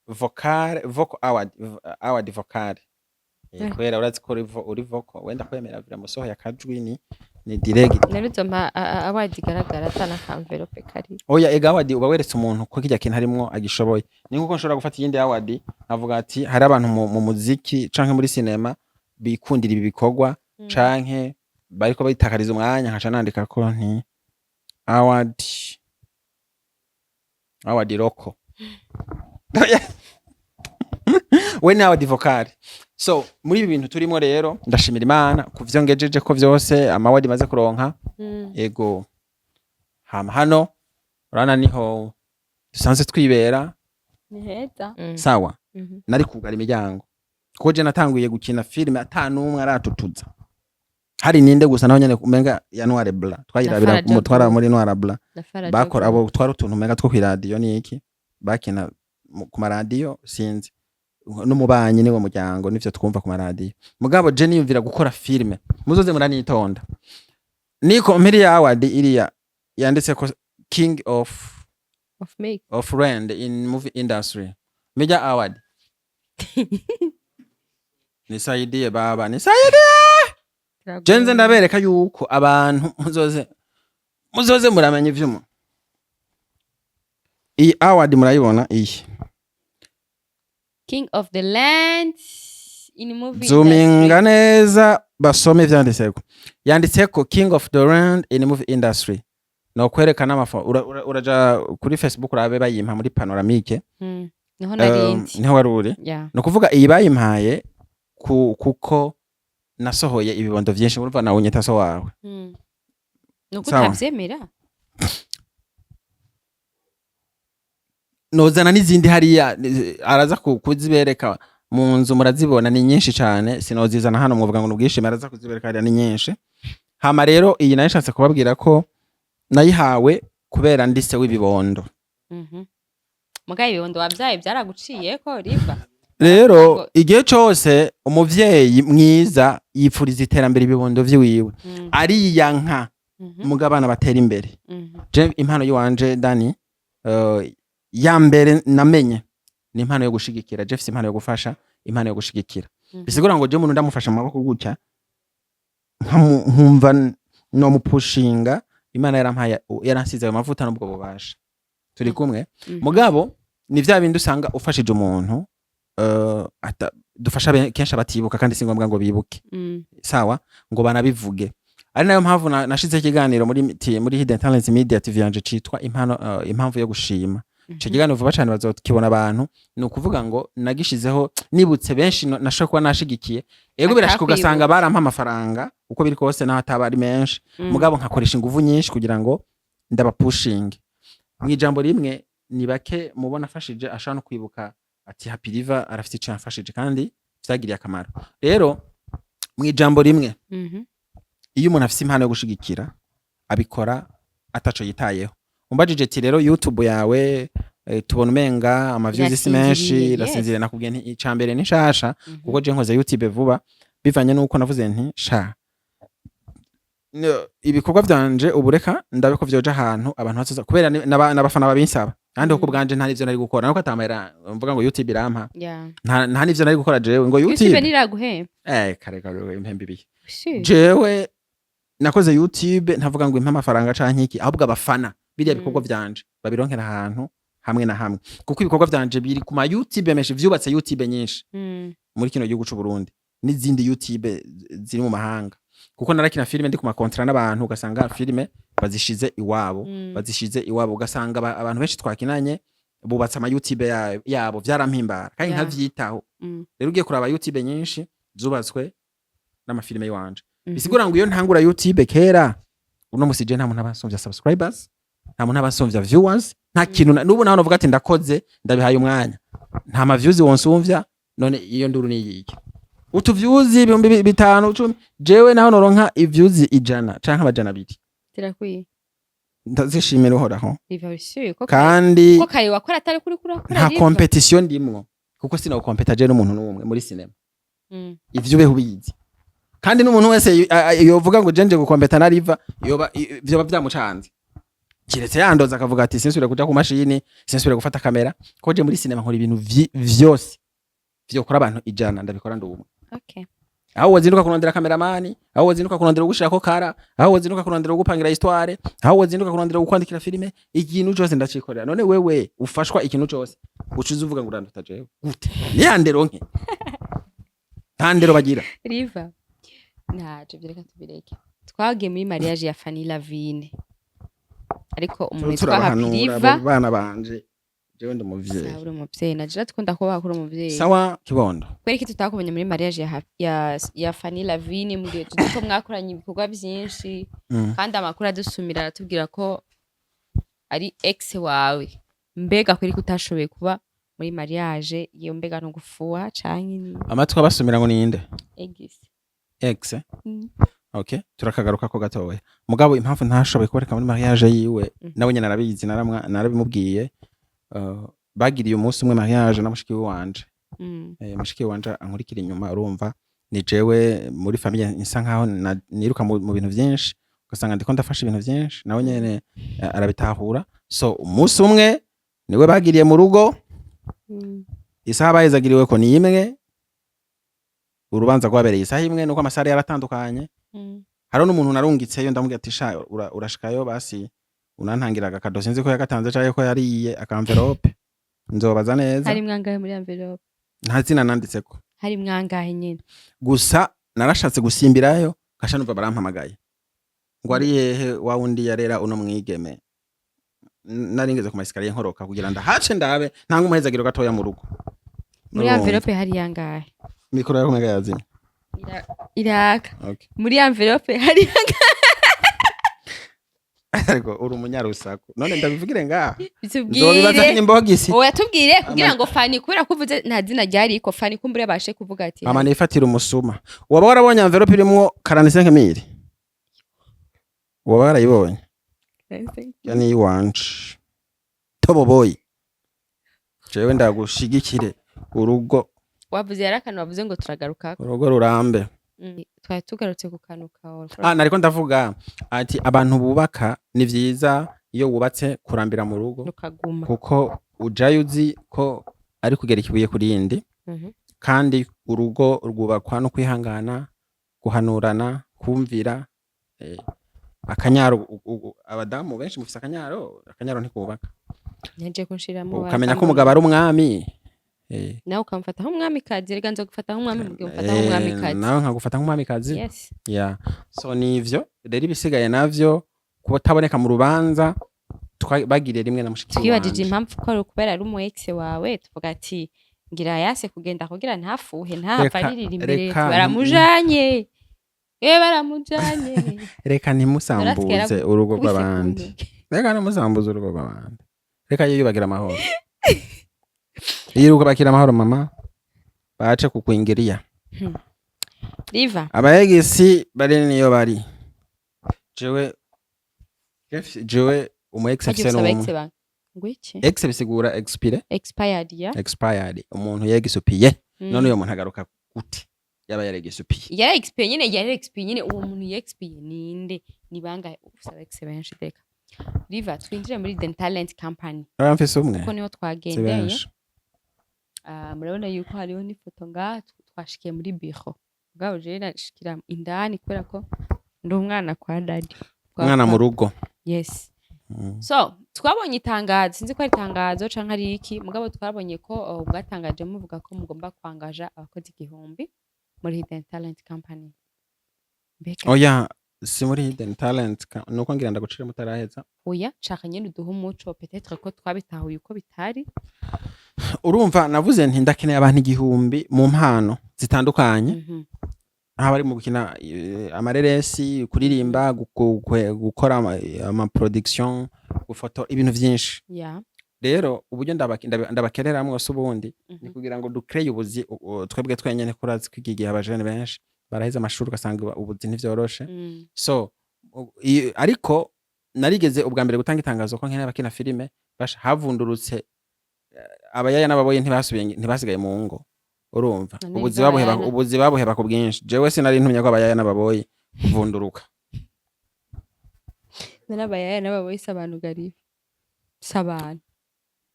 vocal vocal kwera urazi ko uri vocal wenda kwemera vira musoho ya kajwi ni direct nerutse award garagara tana envelope kari oya ega award uba weretse umuntu ko kijya kintu harimo agishoboye ni nkuko nshobora gufata iyindi award nkavuga ati hari abantu mu muziki canke muri cinema bikundira ibi bikorwa canke bariko bayitakariza umwanya nkaca nandika ko nti award roko we ni award vocal so muri ibi bintu turimo rero ndashimira Imana kuvyo ngejeje ko vyose amawadi maze kuronka ego hano urana niho dusanze twibera ni heza sawa nari kugara imiryango ko je natanguye gukina filme atanumwe aratutuza hari ninde gusa naho nyene umenga ya NOW twayirabira kumutwara muri NOW bakora abo twara utuntu umenga two kwiradio ni iki bakina ku maradio sinzi n'umubanyi niwe muryango nivyo twumva ku maradio mugabo je niyumvira gukora filme muzoze muranitonda niko mpiri award iriya yanditse ko king of rand in movie industry media award nisaidie baba nisaidie jenze ndabereka yuko abantu muzoze muramenya ivyumu iyi award murayibona iyi King of the land in movie Zoominga neza basome vyanditseko yanditseko King of the land in movie industry no kwerekana uraja kuri Facebook urabe bayimpa muri panoramique niho narindi niho waruri no kuvuga iyi bayimpaye kuko nasohoye ibibondo vyinshi urumva nawe nyetaso wawe no kutavyemera nozana n'izindi hariya araza kuzibereka mu nzu murazibona ni nyinshi cyane sinozizana hano muvuga ngo nubwishime araza kuzibereka hariya ni nyinshi hama rero iyi nayo nshatse kubabwira ko nayihawe kubera ndise w'ibibondo mugaye ibibondo wabyaye byaraguciye ko riva rero igihe cyose umuvyeyi mwiza yipfuriza iterambere ibibondo vyiwiwe ariyanka mugabana batera imbere je impano yiwanje Dani ya mbere namenye ni impano yo gushigikira. Jeff impano yo gufasha, impano yo gushigikira. Bisigura ngo je umuntu ndamufasha mu maboko gutya nkumva no mupushinga, Imana yarampaye yaransize ayo mavuta n'ubwo bubasha. Turi kumwe mugabo ni vya bindi usanga ufashije umuntu dufasha kenshi abatibuka kandi si ngombwa ngo bibuke. Sawa ngo banabivuge. Ari nayo mpamvu nashize ikiganiro muri Hidden Talents Media TV yanje citwa impamvu yo gushima. Ico kiganiro vuba cyane bazokibona abantu, ni ukuvuga ngo nagishizeho nibutse benshi nashobora nashigikiye. Ego birashika ugasanga barampa amafaranga uko biri kose naho ataba ari menshi, mugabo nkakoresha ingufu nyinshi kugira ngo ndabapushinge. Mu ijambo rimwe ni bake mubona afashije ashaka no kwibuka ati Happy River arafite icyo yafashije kandi byagiriye akamaro. Rero mu ijambo rimwe iyo umuntu afite impano yo gushigikira abikora ataco yitayeho. Umbajije ati rero YouTube yawe tubona umenga amaviews isi menshi rasinzire nakubwiye nti icambere ni shasha kuko je nkoze YouTube vuba bivanye nuko navuze nti sha ibikorwa byanje ubureka ndabe ko vyoja ahantu abantu bazoza kubera n'abafana babinsaba kandi uko bwanje nta nivyo nari gukora nuko atamera mvuga ngo YouTube irampa nta nivyo nari gukora jewe ngo YouTube niraguhemba kare impembe biye jewe nakoze YouTube ntavuga ngo impa amafaranga canke iki ahubwo abafana biriya bikorwa byanje babironkera ahantu hamwe na hamwe kuko ibikorwa byanje biri ku ma YouTube menshi vyubatse YouTube nyinshi muri kino gihugu c'u Burundi n'izindi YouTube ziri mu mahanga kuko narakina filime ndi ku ma contrat n'abantu ugasanga filime bazishize iwabo ugasanga abantu benshi twakinanye bubatse ama YouTube yabo vyarampimbara kandi nkavyitaho. Rero ugiye kuraba YouTube nyinshi zubatswe n'amafilime yiwanje. Bisigura ngo iyo ntangura YouTube kera uno musije nta muntu abasomvya subscribers, nta muntu abasomvya viewers, nta kintu nubu naho novuga ati ndakoze ndabihaye umwanya nta ma views wonsumvya. None iyo nduru ni yiki utu views 5,000 10 jewe naho noronka views 100 canke abajana 2 tirakwiye ndazishimira uhoraho kandi ko kari wakora atari kuri nta competition ndimwo kuko sina ukompeta je n'umuntu n'umwe muri cinema ivyo beho bizi kandi n'umuntu wese yovuga ngo jenje gukompeta na riva vyoba vyamucanze kiretse yandoza akavuga ati sinsubire kuja ku mashini sinsubire gufata kamera ko je muri cinema nkora ibintu vyose vyokora abantu 100 ndabikora ndumwe. Aho wazinduka kurondera kameramani, aho wazinduka kurondera gushirako kara, aho wazinduka kurondera gupangira histoire, aho wazinduka kurondera gukwandikira filime, ikintu cyose ndacikorera. None wewe ufashwa ikintu cyose ucuze uvuga ngo uranduta jewe gute yandero nke tandero bagira riva ntaje bireka tubireke. Twagiye muri mariage ya Fanny Lavine ariko umuntu twa Happy River bana banje jewe ndi muvyeyi. Sawa uri umuvyeyi najira tukunda ko bakora umuvyeyi. Sawa kibondo. Kwereka tutakubonye muri mariage ya Fanny Lavine mugihe tuko mwakoranye ibikorwa byinshi kandi amakuru adusumira aratubwira ko ari ex wawe. Mbega kwereka utashoboye kuba muri mariage iyo mbega no gufuwa canke amatwi abasumira ngo ninde? Ex. Okay, turakagaruka ko gatowe. Mugabo impamvu ntashoboye kubereka muri mariage yiwe nawe nyene narabizi narabimubwiye. Bagiriye umunsi umwe mariage na mushiki wanje. Mushiki wanje ankurikira inyuma urumva ni jewe muri famille insa nkaho niruka mu bintu byinshi ugasanga ndiko ndafasha ibintu byinshi nawe nyene arabitahura. So umunsi umwe niwe bagiriye mu rugo isaha bayizagiriwe ko ni imwe urubanza rwabereye isaha imwe nuko amasare yaratandukanye. Haro n'umuntu narungitseyo ndamubwira ati sha urashikayo basi unantangiraga kado sinzi ko yagatanze caye ko yariye akamvelope nzobaza neza. Hari mwangahe muri envelope? Nta zina nanditseko. Hari mwangahe nyene? Gusa narashatse gusimbirayo kasha numva barampamagaye ngo ari hehe wa wundi yarera uno mwigeme naringeze ku masikariye nkoroka kugira ndahace ndabe ntanga umuhezagiro gatoya mu rugo. Muri envelope hari yangahe? Mikoro yako mega yazimye iraka. Okay. Muri envelope hari yangahe? Ariko uri umunyarusaku none ndabivugire ngaha nzobibaza n'imbogisi oya tubwire kugira ngo Fanny kubera kuvuze nta zina ryari ko Fanny kumbure bashe kuvuga ati mama nifatira umusuma. Waba warabonye envelope irimo 45,000 waba warayibonye? Yani iwanje tobo boy jewe ndagushigikire urugo wavuze yarakano wavuze ngo turagaruka urugo rurambe. Twari tugarutse ku kantu kawe. Nariko ndavuga ati abantu bubaka ni vyiza iyo wubatse kurambira mu rugo rukaguma kuko ujayo uzi ko ari kugera ikibuye kuri yindi kandi urugo rwubakwa no kwihangana guhanurana kumvira akanyaro abadamu benshi mufise akanyaro ntikubaka nje kunshiramo ukamenya ko umugabo ari umwami nawe ukamfata nk'umwami kazi rega nzo gufata nk'umwami mugihe umfata nk'umwami kazi nawe nkagufata nk'umwami kazi yes so nivyo rero ibisigaye navyo kutaboneka mu rubanza bagiriye rimwe na mushiki wanje twibajije impamvu ko ari kubera ari umu ex wawe tuvuga ati ngira yase kugenda kugira ntafuhe ntaparirira imbere baramujanye baramujanye reka ntimusambuze urugo rw'abandi reka yiyubagira amahoro yiruka bakira amahoro mama bace kukwingiriya Riva abayegisi bari niyo bari jewe umu ex afise n'umwe ex bisigura expired umuntu yegisupiye none uyo muntu agaruka gute yaba yaregisupiye nyine uwo muntu yegisupiye ninde ni bangahe usaba ex benshi deka Riva twinjire muri the talent company abamfise umwe kuko niho twagendeye murabona yuko hariho n'ifoto ngaha twashikiye muri biro bwabo je nashikira indani kubera ko ndi umwana kwa daddy umwana mu rugo yes so twabonye itangazo sinzi ko ari itangazo canke ari iki mugabo twabonye ko bwatangaje muvuga ko mugomba kwangaja abakozi 1000 muri Hidden Talent Company oya si muri Hidden Talent nuko ngira ndagucire mutaraheza oya nshaka nyene uduha umuco peut-être ko twabitahuye uko bitari urumva navuze nti ndakeneye abantu 1000 mu mpano zitandukanye aha bari mu gukina amareresi kuririmba gukora ama production gufoto ibintu byinshi rero uburyo ndabakerera mwose ubundi ni kugira ngo dukreye ubuzi twebwe twenyene kurazi kwigigiye abajene benshi baraheza amashuri ugasanga ubuzi ntivyoroshe so ariko narigeze ubwa mbere gutanga itangazo ko nkeneye abakina filime basha havundurutse abayaya n'ababoye ntibasigaye mu ngo urumva ubuzi babuheba ku bwinshi jewe sinari ntumye ko abayaya n'ababoye kuvunduruka n'abayaya n'ababoye sabantu gari sabantu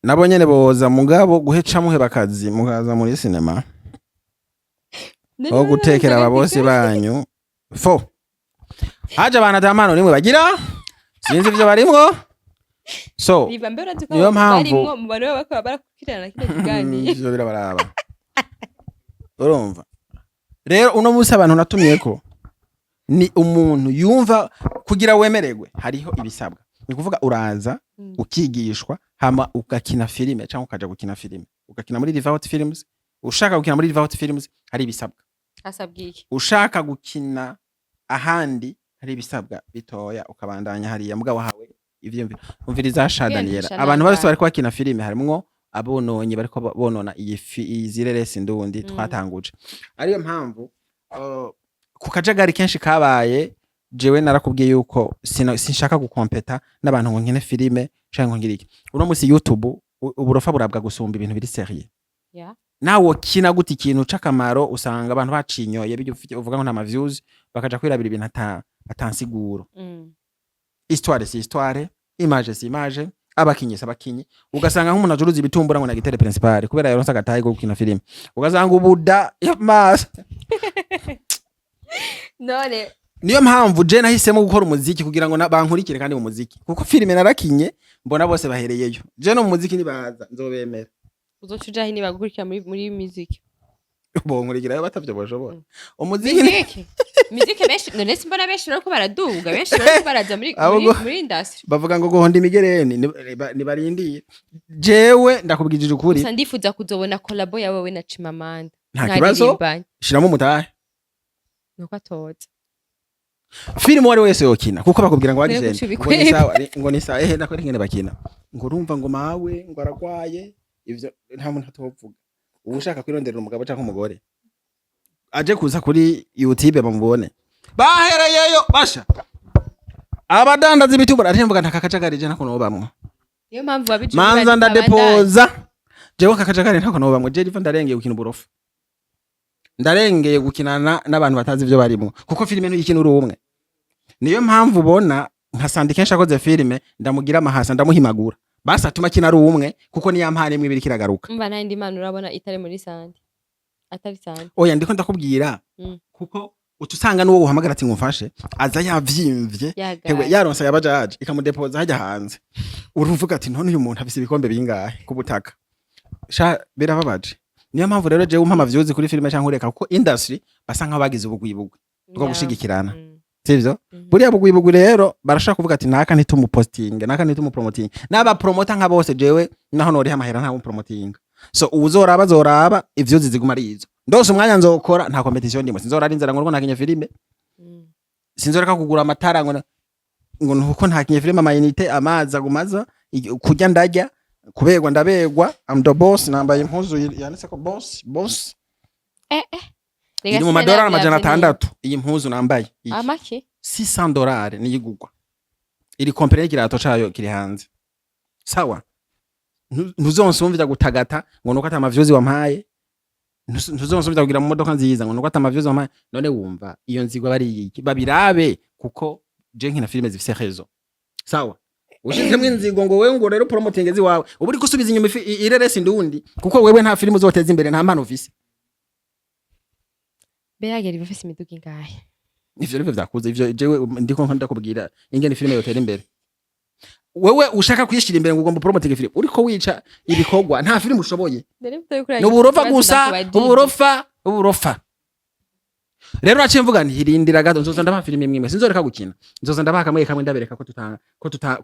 nabo nyene boza mugabo guheca muheba akazi mukaza muri cinema aho gutekera ababosi banyu fo haje abantu atamano nimwe bagira sinzi ivyo barimwo so niyo mpamvu mu bantu bakora barakukirana kino kiganiro ivyo birabaraba urumva rero uno musi abantu natumiye ko ni umuntu yumva kugira wemererwe hariho ibisabwa ni kuvuga uraza ukigishwa hama ugakina filime cyangwa ukaja gukina filime ugakina muri Devout Films ushaka gukina muri Devout Films hari ibisabwa hasabwiye ushaka gukina ahandi hari ibisabwa bitoya ukabandanya hariya mugabo hawe ivyo umviriza shadaniyera abantu bose bari kwakina filime harimwo abononye bariko bonona izireresi ndundi twatanguje ariyo mpamvu ku kajagari kenshi kabaye jewe narakubwiye yuko sinshaka gukompeta n'abantu ngo nkine filime canke ngo ngirike uno musi YouTube uburofa burabwa gusumba ibintu biri serieux nawo kina guti ikintu c'akamaro usanga abantu bacinyoye uvuga ngo nta views bakaja kwirabira ibintu atansiguro histoire si histoire image si image abakinyi sabakinyi ugasanga nk'umuntu ajuruza ibitumbura ngo nagitere principal kubera yaronse agataye go gukina filime ugasanga ubuda mas none niyo mpamvu je nahisemo gukora umuziki kugira ngo bankurikire kandi mu muziki kuko filime narakinye mbona bose bahereyeyo je no mu muziki nibaza nzobemera uzocuja hini bagukurikira muri music bonkurikira batavyo boshobora umuziki benshi none simbona benshi no ko baraduga benshi no baraza muri industry bavuga ngo gohonda imigereni nibarindiye jewe ndakubwigije ukuri gusa ndifuza kuzobona collabo yawe na Chimamanda nta kibazo shiramo mutahe nuko atoza filime wari wese yokina kuko bakubwira ngo wagize ngo ni sawa ndakora ingene bakina ngo urumva ngo mawe ngo aragwaye ivyo nta muntu atovuga ubushaka kwirondera umugabo cyangwa umugore aje kuza kuri YouTube bamubone bahereyeyo basha abadandaza ibitubura atemvuga ntakakajagarije nako no bamwe niyo mpamvu babijuje manza ndadepoza jewe kakajagari nako no bamwe je riva ndarengeye gukina uburofa ndarengeye gukinana n'abantu batazi ivyo barimo kuko filime n'ikina uri umwe niyo mpamvu ubona nkasandika nshakoze filime ndamugira amahasa ndamuhimagura basa atuma kina ari umwe kuko niya mpane imwe biri kiragaruka mba nta indi mpano urabona itari muri sande atari sande oya ndiko ndakubwira kuko utusanga nuwo uhamagara ati ngumfashe aza yavyimvye hewe yaronsa yabajaje ikamudepoza hajya hanze uruvuga ati none uyu muntu afise ibikombe bingahe ku butaka sha birababaje niyo mpamvu rero je umpa amavyuzi kuri filime cyangwa ureka kuko industry basa nkaho bagize ubugwibugwe tuko gushigikirana sivyo buriya bugwibugwe rero barashaka kuvuga ati naka nitumupostinge naka nitumupromoting naba promota nka bose jewe naho nori amahera nta promoting so uzoraba ivyuzi ziguma ari izo ndose umwanya nzokora nta competition ndimo sinzora ari inzara ngo nakinye filime sinzoreka kugura amatara ngo nuko ntakinye filime amayinite amaza gumaza kujya ndajya kubegwa ndabegwa am the boss nambaye impuzu yanditse ko boss iri mu madolari $600 iyi mpuzu nambaye amaki $600 niyigugwa iri company y'ikirato cayo kiri hanze sawa ntuzonsumvira gutagata ngo nuko atamavyuzi wampaye ntuzonsumvira kugira mu modoka nziza ngo nuko atamavyuzi wampaye none wumva iyo nzigwa bari iki babirabe kuko je nkina filime zifise rezo sawa ushizemwe inzigo ngo wewe ngo rero promoting ezi wawe uburi gusubiza inyuma ireresi ndundi kuko wewe nta filime uzoteza imbere nta mpano ufise beragera bafise imiduga ingahe ivyo rivyo vyakuze ivyo jewe ndiko ndakubwira ingene filime yotera imbere wewe ushaka kwishira imbere ngo ugomba promoting film uriko wica ibikorwa nta film ushoboye n'uburofa gusa uburofa rero naciye mvuga nti hirindira gato nzoza ndabaha film imwe sinzoreka gukina nzoza ndabaha kamwe ndabereka ko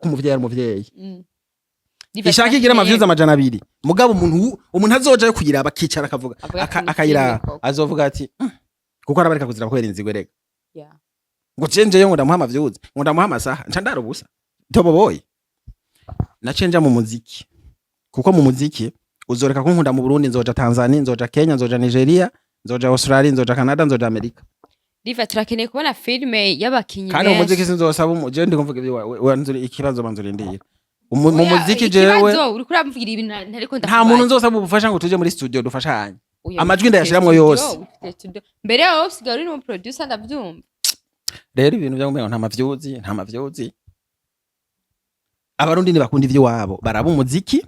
kumuvyeyi ari umuvyeyi ishaka igira amavyuza amajana 2 mugabo umuntu azoja yo kugira bakicara akavuga akayira azovuga ati kuko arabareka kuzira kwera inzigwe rega ngo cenje ngo ndamuha amavyuza ngo ndamuha amasaha nca ndarubusa toboboye nacenja mu muziki kuko mu muziki uzoreka ko nkunda mu Burundi nzoja Tanzania nzoja Kenya nzoja Nigeria nzoja Australia nzoja Canada nzoja America Diva turakeneye kubona filime y'abakinyi kandi mu muziki sinzosaba je ndi kumvuga ibyo ikibazo banzurindira mu muziki jewe uri kuramvugira ibintu ntariko nta muntu nzosaba ubufasha ngo tuje muri studio dufashanye amajwi ndayashiramwe yose mbere yaho usigara uri mu producer ndavyumva rero ibintu byo nta mavyuzi abarundi nibakunda ivyo wabo baraba umuziki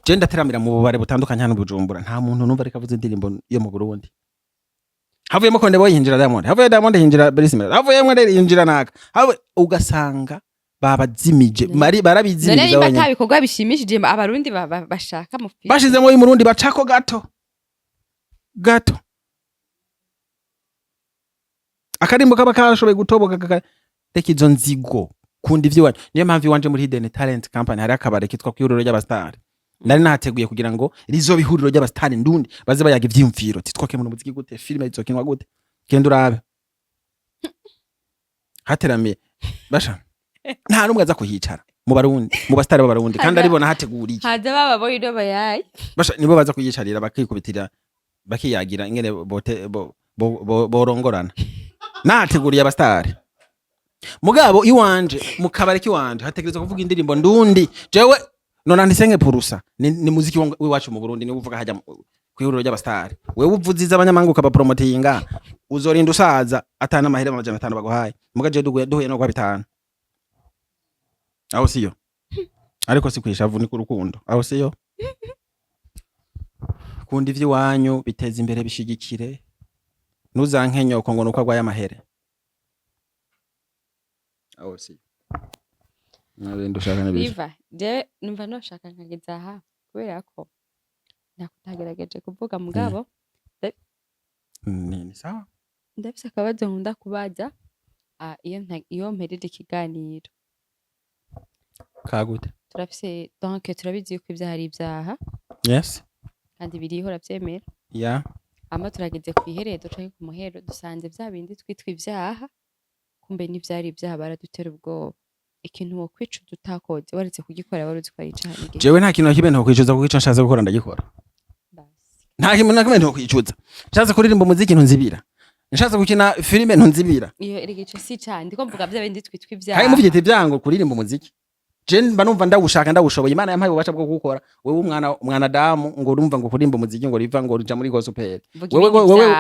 je ndateramira mu bubare butandukanye hano Bujumbura nta muntu numva reka avuze indirimbo yo mu Burundi havuyemo Konde Boy hinjira Diamond havuye Diamond hinjira Berisime havuyemo rero hinjira naka ugasanga babazimije barabizimije none nimba tabikorwa bishimishije abarundi bashaka mu film bashizemo uyu Murundi bacako gato akarimbo kaba kashoboye gutoboka reka izo nzigo kundi ivyo wanje niyo mpamvu wanje muri Hidden Talent Company hari akabare kitwa kwihuriro ry'abastar nari nateguye kugira ngo rizobe ihuriro ry'abastar ndundi baze bayaga ivyimviro titwake mu muziki gute filime izokinwa gute kende urabe hateramiye basha nta numwe aza kuhicara mu barundi mu bastar b'abarundi kandi aribona hateguriye haza baba boy do bayayi basha nibo baza kuyicarira bakikubitira bakiyagira ingene borongorana nateguriye abastar mugabo iwanje mu kabare kiwanje hategerezwa kuvuga indirimbo ndundi jewe nona ndisenge purusa ni muziki wacu mu Burundi ni uvuga haja kwihuriro ry'abastar wewe uvuziza abanyamanga ukaba promotinga uzorinda usaza atana amahera amajana 5 baguhaye mugaje duhuye no kwa 5 aho siyo ariko si kwishavu ni ku rukundo aho siyo kundi ivyo wanyu biteza imbere bishigikire nuzankenyoko ngo nuko agwaye amahere aho siyo nabindi ushaka nabizi Diva je numva no shaka nkageza aha kubera ko nakutagerageje kuvuga mugabo ni sawa ndafise akabazo nkunda kubaza iyo mpereje ikiganiro kagute turafise donc turabizi ko ibyaha ari ibyaha yes kandi biriho ravyemera ama turageze kwiherezo canke ku muhero dusanze bya bindi twitwa ibyaha kumbe n'ivyari ibyaha baradutera ubwoba ikintu wo kwica dutakoze waretse kugikora waruzi ko ari cyane jewe nta kintu kibe nto kwicuza kuko ico nshaze gukora ndagikora nta kintu nakime nto kwicuza nshaze kuririmba umuziki ntunzibira nshaze gukina filime ntunzibira iyo erigice si cyane ndiko mvuga bya bindi twitwa ibyaha hari muvyite ibyango kuririmba umuziki je mba numva ndagushaka ndagushoboye imana yampaye ububasha bwo gukora wewe umwana damu ngo urumva ngo kurimba umuziki ngo riva ngo ruja muri gospel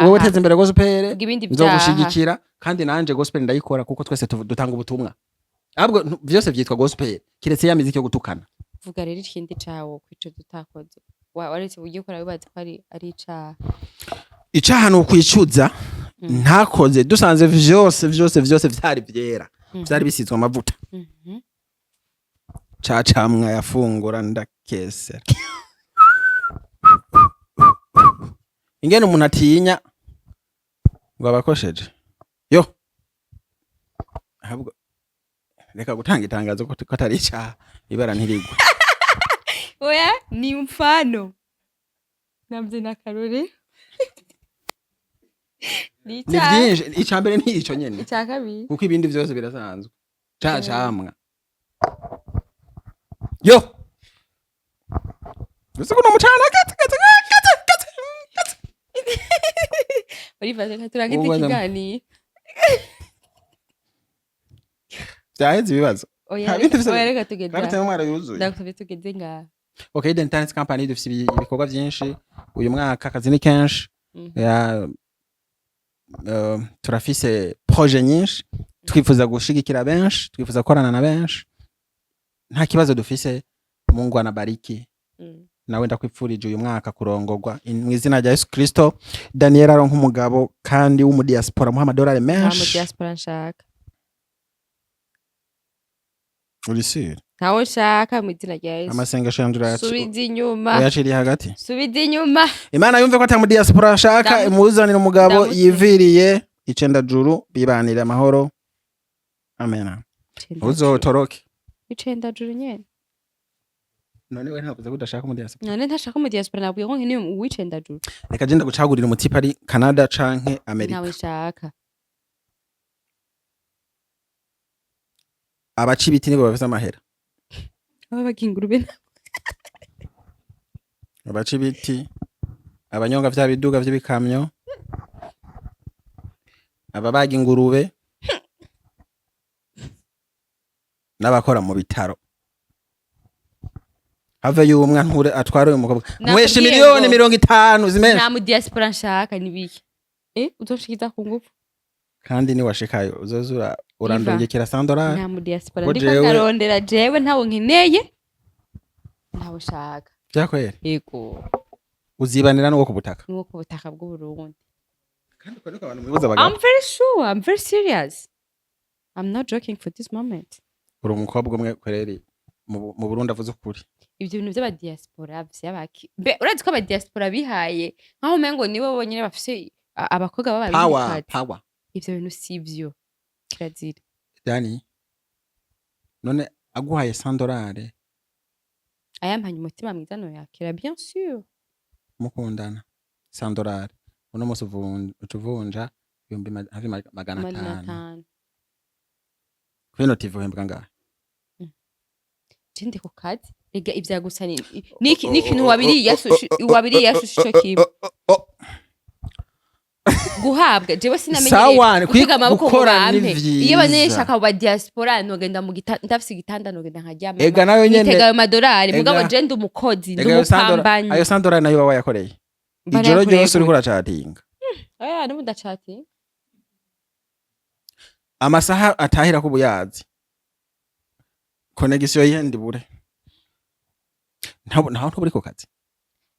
wewe teze imbere gospel nzogushigikira kandi nanje gospel ndayikora kuko twese dutanga ubutumwa ahubwo byose byitwa gospel kiretse ya muziki yo gutukana. Vuga rero ikindi cawo kwico dutakoze waretse ugiye gukora bibaza ko ari icaha. Icaha no kwicuza ntakoze dusanze vyose vyari vyera vyari bisizwe amavuta. Cacamwa yafungura ndakesera. Ingene umuntu atinya ngo abakosheje yo ahubwo reka gutanga itangazo ko atari icaha ibara ntirigwa. Oya ni mfano nabyo nakarore ni byinshi icambere ntico nyene icakabiri kuko ibindi byose birasanzwe cacamwa yo usiku no mucana Oliva reka turangite ikiganiro byaheze ibibazo. Oya reka tugeze kandi mwara yuzuye ndakubye tugeze nga. Okay, the internet company dufite ibikorwa byinshi uyu mwaka akazi ni kenshi ya turafise projet nyinshi twifuza gushigikira benshi twifuza korana na benshi nta kibazo dufise. Mungu anabariki nawe ndakwipfurije uyu mwaka kurongorwa mu izina rya Yesu Kristo. Daniel aronka umugabo kandi w'umu diaspora muha amadolari menshi. Mu diaspora nshaka uri sure ntawo nshaka mu izina rya Yesu. Amasengesho yanjura yacu subiza inyuma yaciriye hagati. Subiza inyuma Imana yumve ko ata mu diaspora nshaka imuzanira umugabo yiviriye icenda juru bibanira amahoro. Amen. Uzotoroke icenda juru nyene. None we ntavuze ko udashaka mu diaspora. None ntashaka mu diaspora nabwiye ngo nkene uwicenda juru. Reka genda gucagurira umutipe ari Canada canke America. Nawe nshaka. Abaci biti nibo bafite amahera. Abakingurube. Abaci biti abanyonga vya biduga vy'ibikamyo. Ababaga ingurube. N'abakora mu bitaro. Have y'umwa nture atwara uyu mukobwa. Mweshe miliyoni 50 zimenye. Nta mu diaspora nshaka nibiki. Utoshikita ku ngufu. Kandi ni washikayo uzozura urandongekera $100. Nta mu diaspora ndiko ndarondera jewe ntawo nkeneye. Ntawo shaka. Byakwere. Yego. Uzibanira n'uwo ku butaka. N'uwo ku butaka bw'u Burundi. Kandi ko abantu mwibuza abagabo. I'm very sure. I'm very serious. I'm not joking for this moment. Uri umukobwa umwe kwereri mu Burundi avuze ukuri. Ibyo bintu by'aba diaspora by'abaki. Urazi ko aba diaspora bihaye nkaho umengo nibo bonyine bafise abakobwa baba power. Ibyo bintu sivyo. Kirazira. Dani. None aguhaye $100. Ayampanye umutima mwiza no yakira bien sûr. Mukundana $100. Uno musi utuvunja 500. Kwino TV hembwa ngahe? Jindi ku kazi ega ibyagusa niki wabiri yashusho kibo. Guhabwa jewe sinamenyeye kuvuga amaboko bampe iyo baneshaka aba diaspora nogenda mu ndafise igitanda nogenda nkaryama ega nayo nyene nitega madolari mugabo je ndi umukozi ndi umupambanyi ayo $100 nayo baba yakoreye ijoro ryose uri kuracatinga aya no mudacatinga amasaha atahira ku buyazi connection yendi bure ntaho ntuburi ko kazi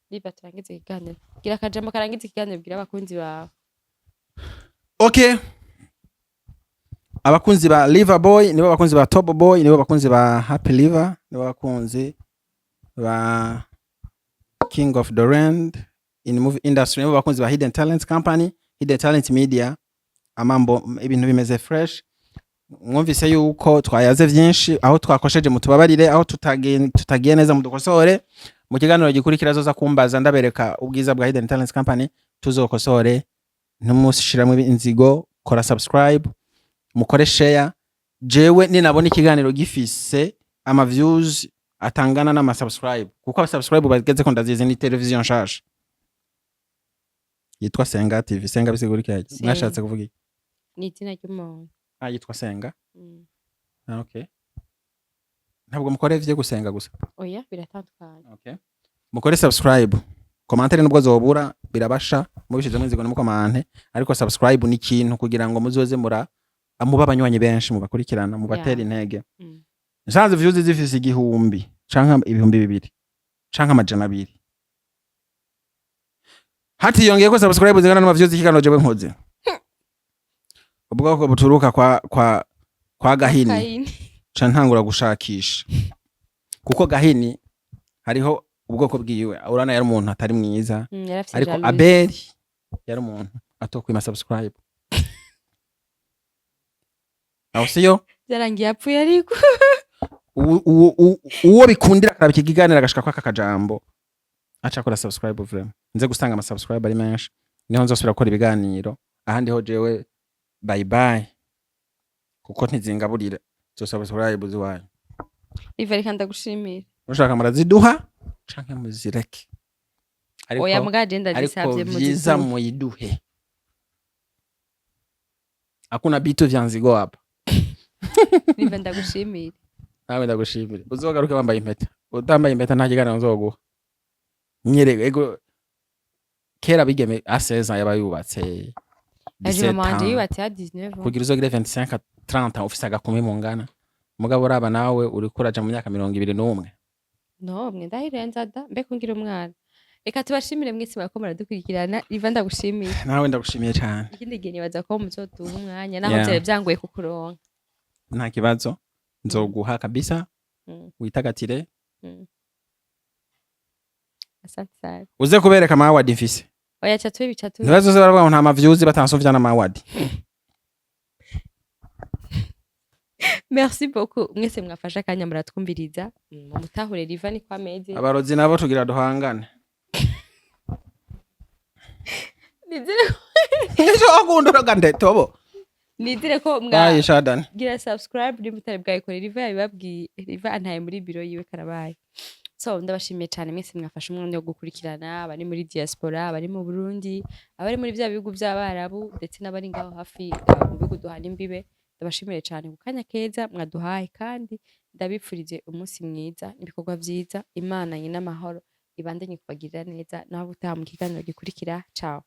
biba turangize ikiganiro gira kajambo karangize ikiganiro bwira abakunzi bawe. Okay, abakunzi ba Liver Boy nibo abakunzi ba Top Boy nibo abakunzi ba Happy Liver nibo abakunzi ba King of the Rand in movie industry nibo abakunzi ba Hidden Talents Company, Hidden Talent Media. Amambo ibintu bimeze fresh. Mwumvise yuko twayaze vyinshi aho twakosheje mutubabarire aho tutagiye neza mudukosore mu kiganiro gikurikira zoza kumbaza ndabereka ubwiza bwa Hidden Talents Company tuzokosore. Ntumushiramwe inzigo, kora subscribe, mukore share. Jewe ninabona ikiganiro gifise ama views atangana n'ama subscribe kuko aba subscribe bageze ko ndazize ni television shasha yitwa Sengaa TV. Sengaa bisigurika mwashatse kuvuga iki? Ni itina cy'umuntu. Yitwa Sengaa. Okay, ntabwo mukore vye gusenga gusa. Oya biratandukanye. Okay, mukore subscribe, commentaire nubwo zobura birabasha mubishize mu nzigo n'umukomante ariko subscribe ni kintu kugira ngo muzoze muba abanywanyi benshi mubakurikirana mubatera intege nsanze views zifise 1000 canke 2000 canke 200 hati yongeye ko subscribe zingana n'ama views ikigano jewe nkoze ubwo buturuka kwa Gahini ca ntangura gushakisha kuko Gahini hariho ubwoko bwiwe urana yari umuntu atari mwiza ariko Abeli yari umuntu atokwima subscribe aho siyo zarangiye yapfuye ariko uwo bikundira karabika ikiganira agashika kwa kakajambo acha kora subscribe vraiment nze gusanga ama subscribe ari menshi niho nzosubira gukora ibiganiro ahandi ho jewe bye bye kuko ntizingaburire zo subscribe ziwaye Ivari kanda gushimira ushaka maraziduha canke muzireke ariko oya muga agenda disabye muziza muyiduhe hakuna bitu vyanzigo hapa Ivari ndagushimira nawe ndagushimira uzogaruke wambaye impeta utambaye impeta nta kigana nzoguha nyerego ego kera bigeme aseza yabayubatse aje manje yubatse ya 19 kugira uzogire 25 30 ofisa agakumi mungana mugabo raba nawe uri kuraja mu myaka 21 no mwe ndahirenza da mbe kungira umwana reka tubashimire mwese mwako muradukurikirana Ivari ndagushimira nawe ndagushimiye cyane ikindi gihe nibaza ko muzoduha umwanya naho byari byangoye kukuronka nta kibazo nzoguha kabisa witagatire asante sana uze kubereka ama award mfise oya chatwe bicatu nibazo se baravuga nta ma views batansovya na ma award merci beaucoup mwese mwafasha kanya muratwumviriza mutahure Ivari kwa meze abarozi nabo tugira duhangane nizire nizo akundura gande tobo nizire ko gira subscribe ni mutare bwayikorera Ivari yababwiye Ivari antaye muri biro yiwe karabaye so ndabashimiye cyane mwese mwafasha umwanya wo gukurikirana abari muri diaspora abari mu Burundi abari muri bya bihugu by'abarabu ndetse n'abari ngaho hafi mu bihugu duhana imbibe ndabashimiye cyane kukanya keza mwaduhaye kandi ndabipfurize umunsi mwiza ibikorwa byiza Imana nyina amahoro ibandanye kubagirira neza naho utaha mu kiganiro gikurikira ciao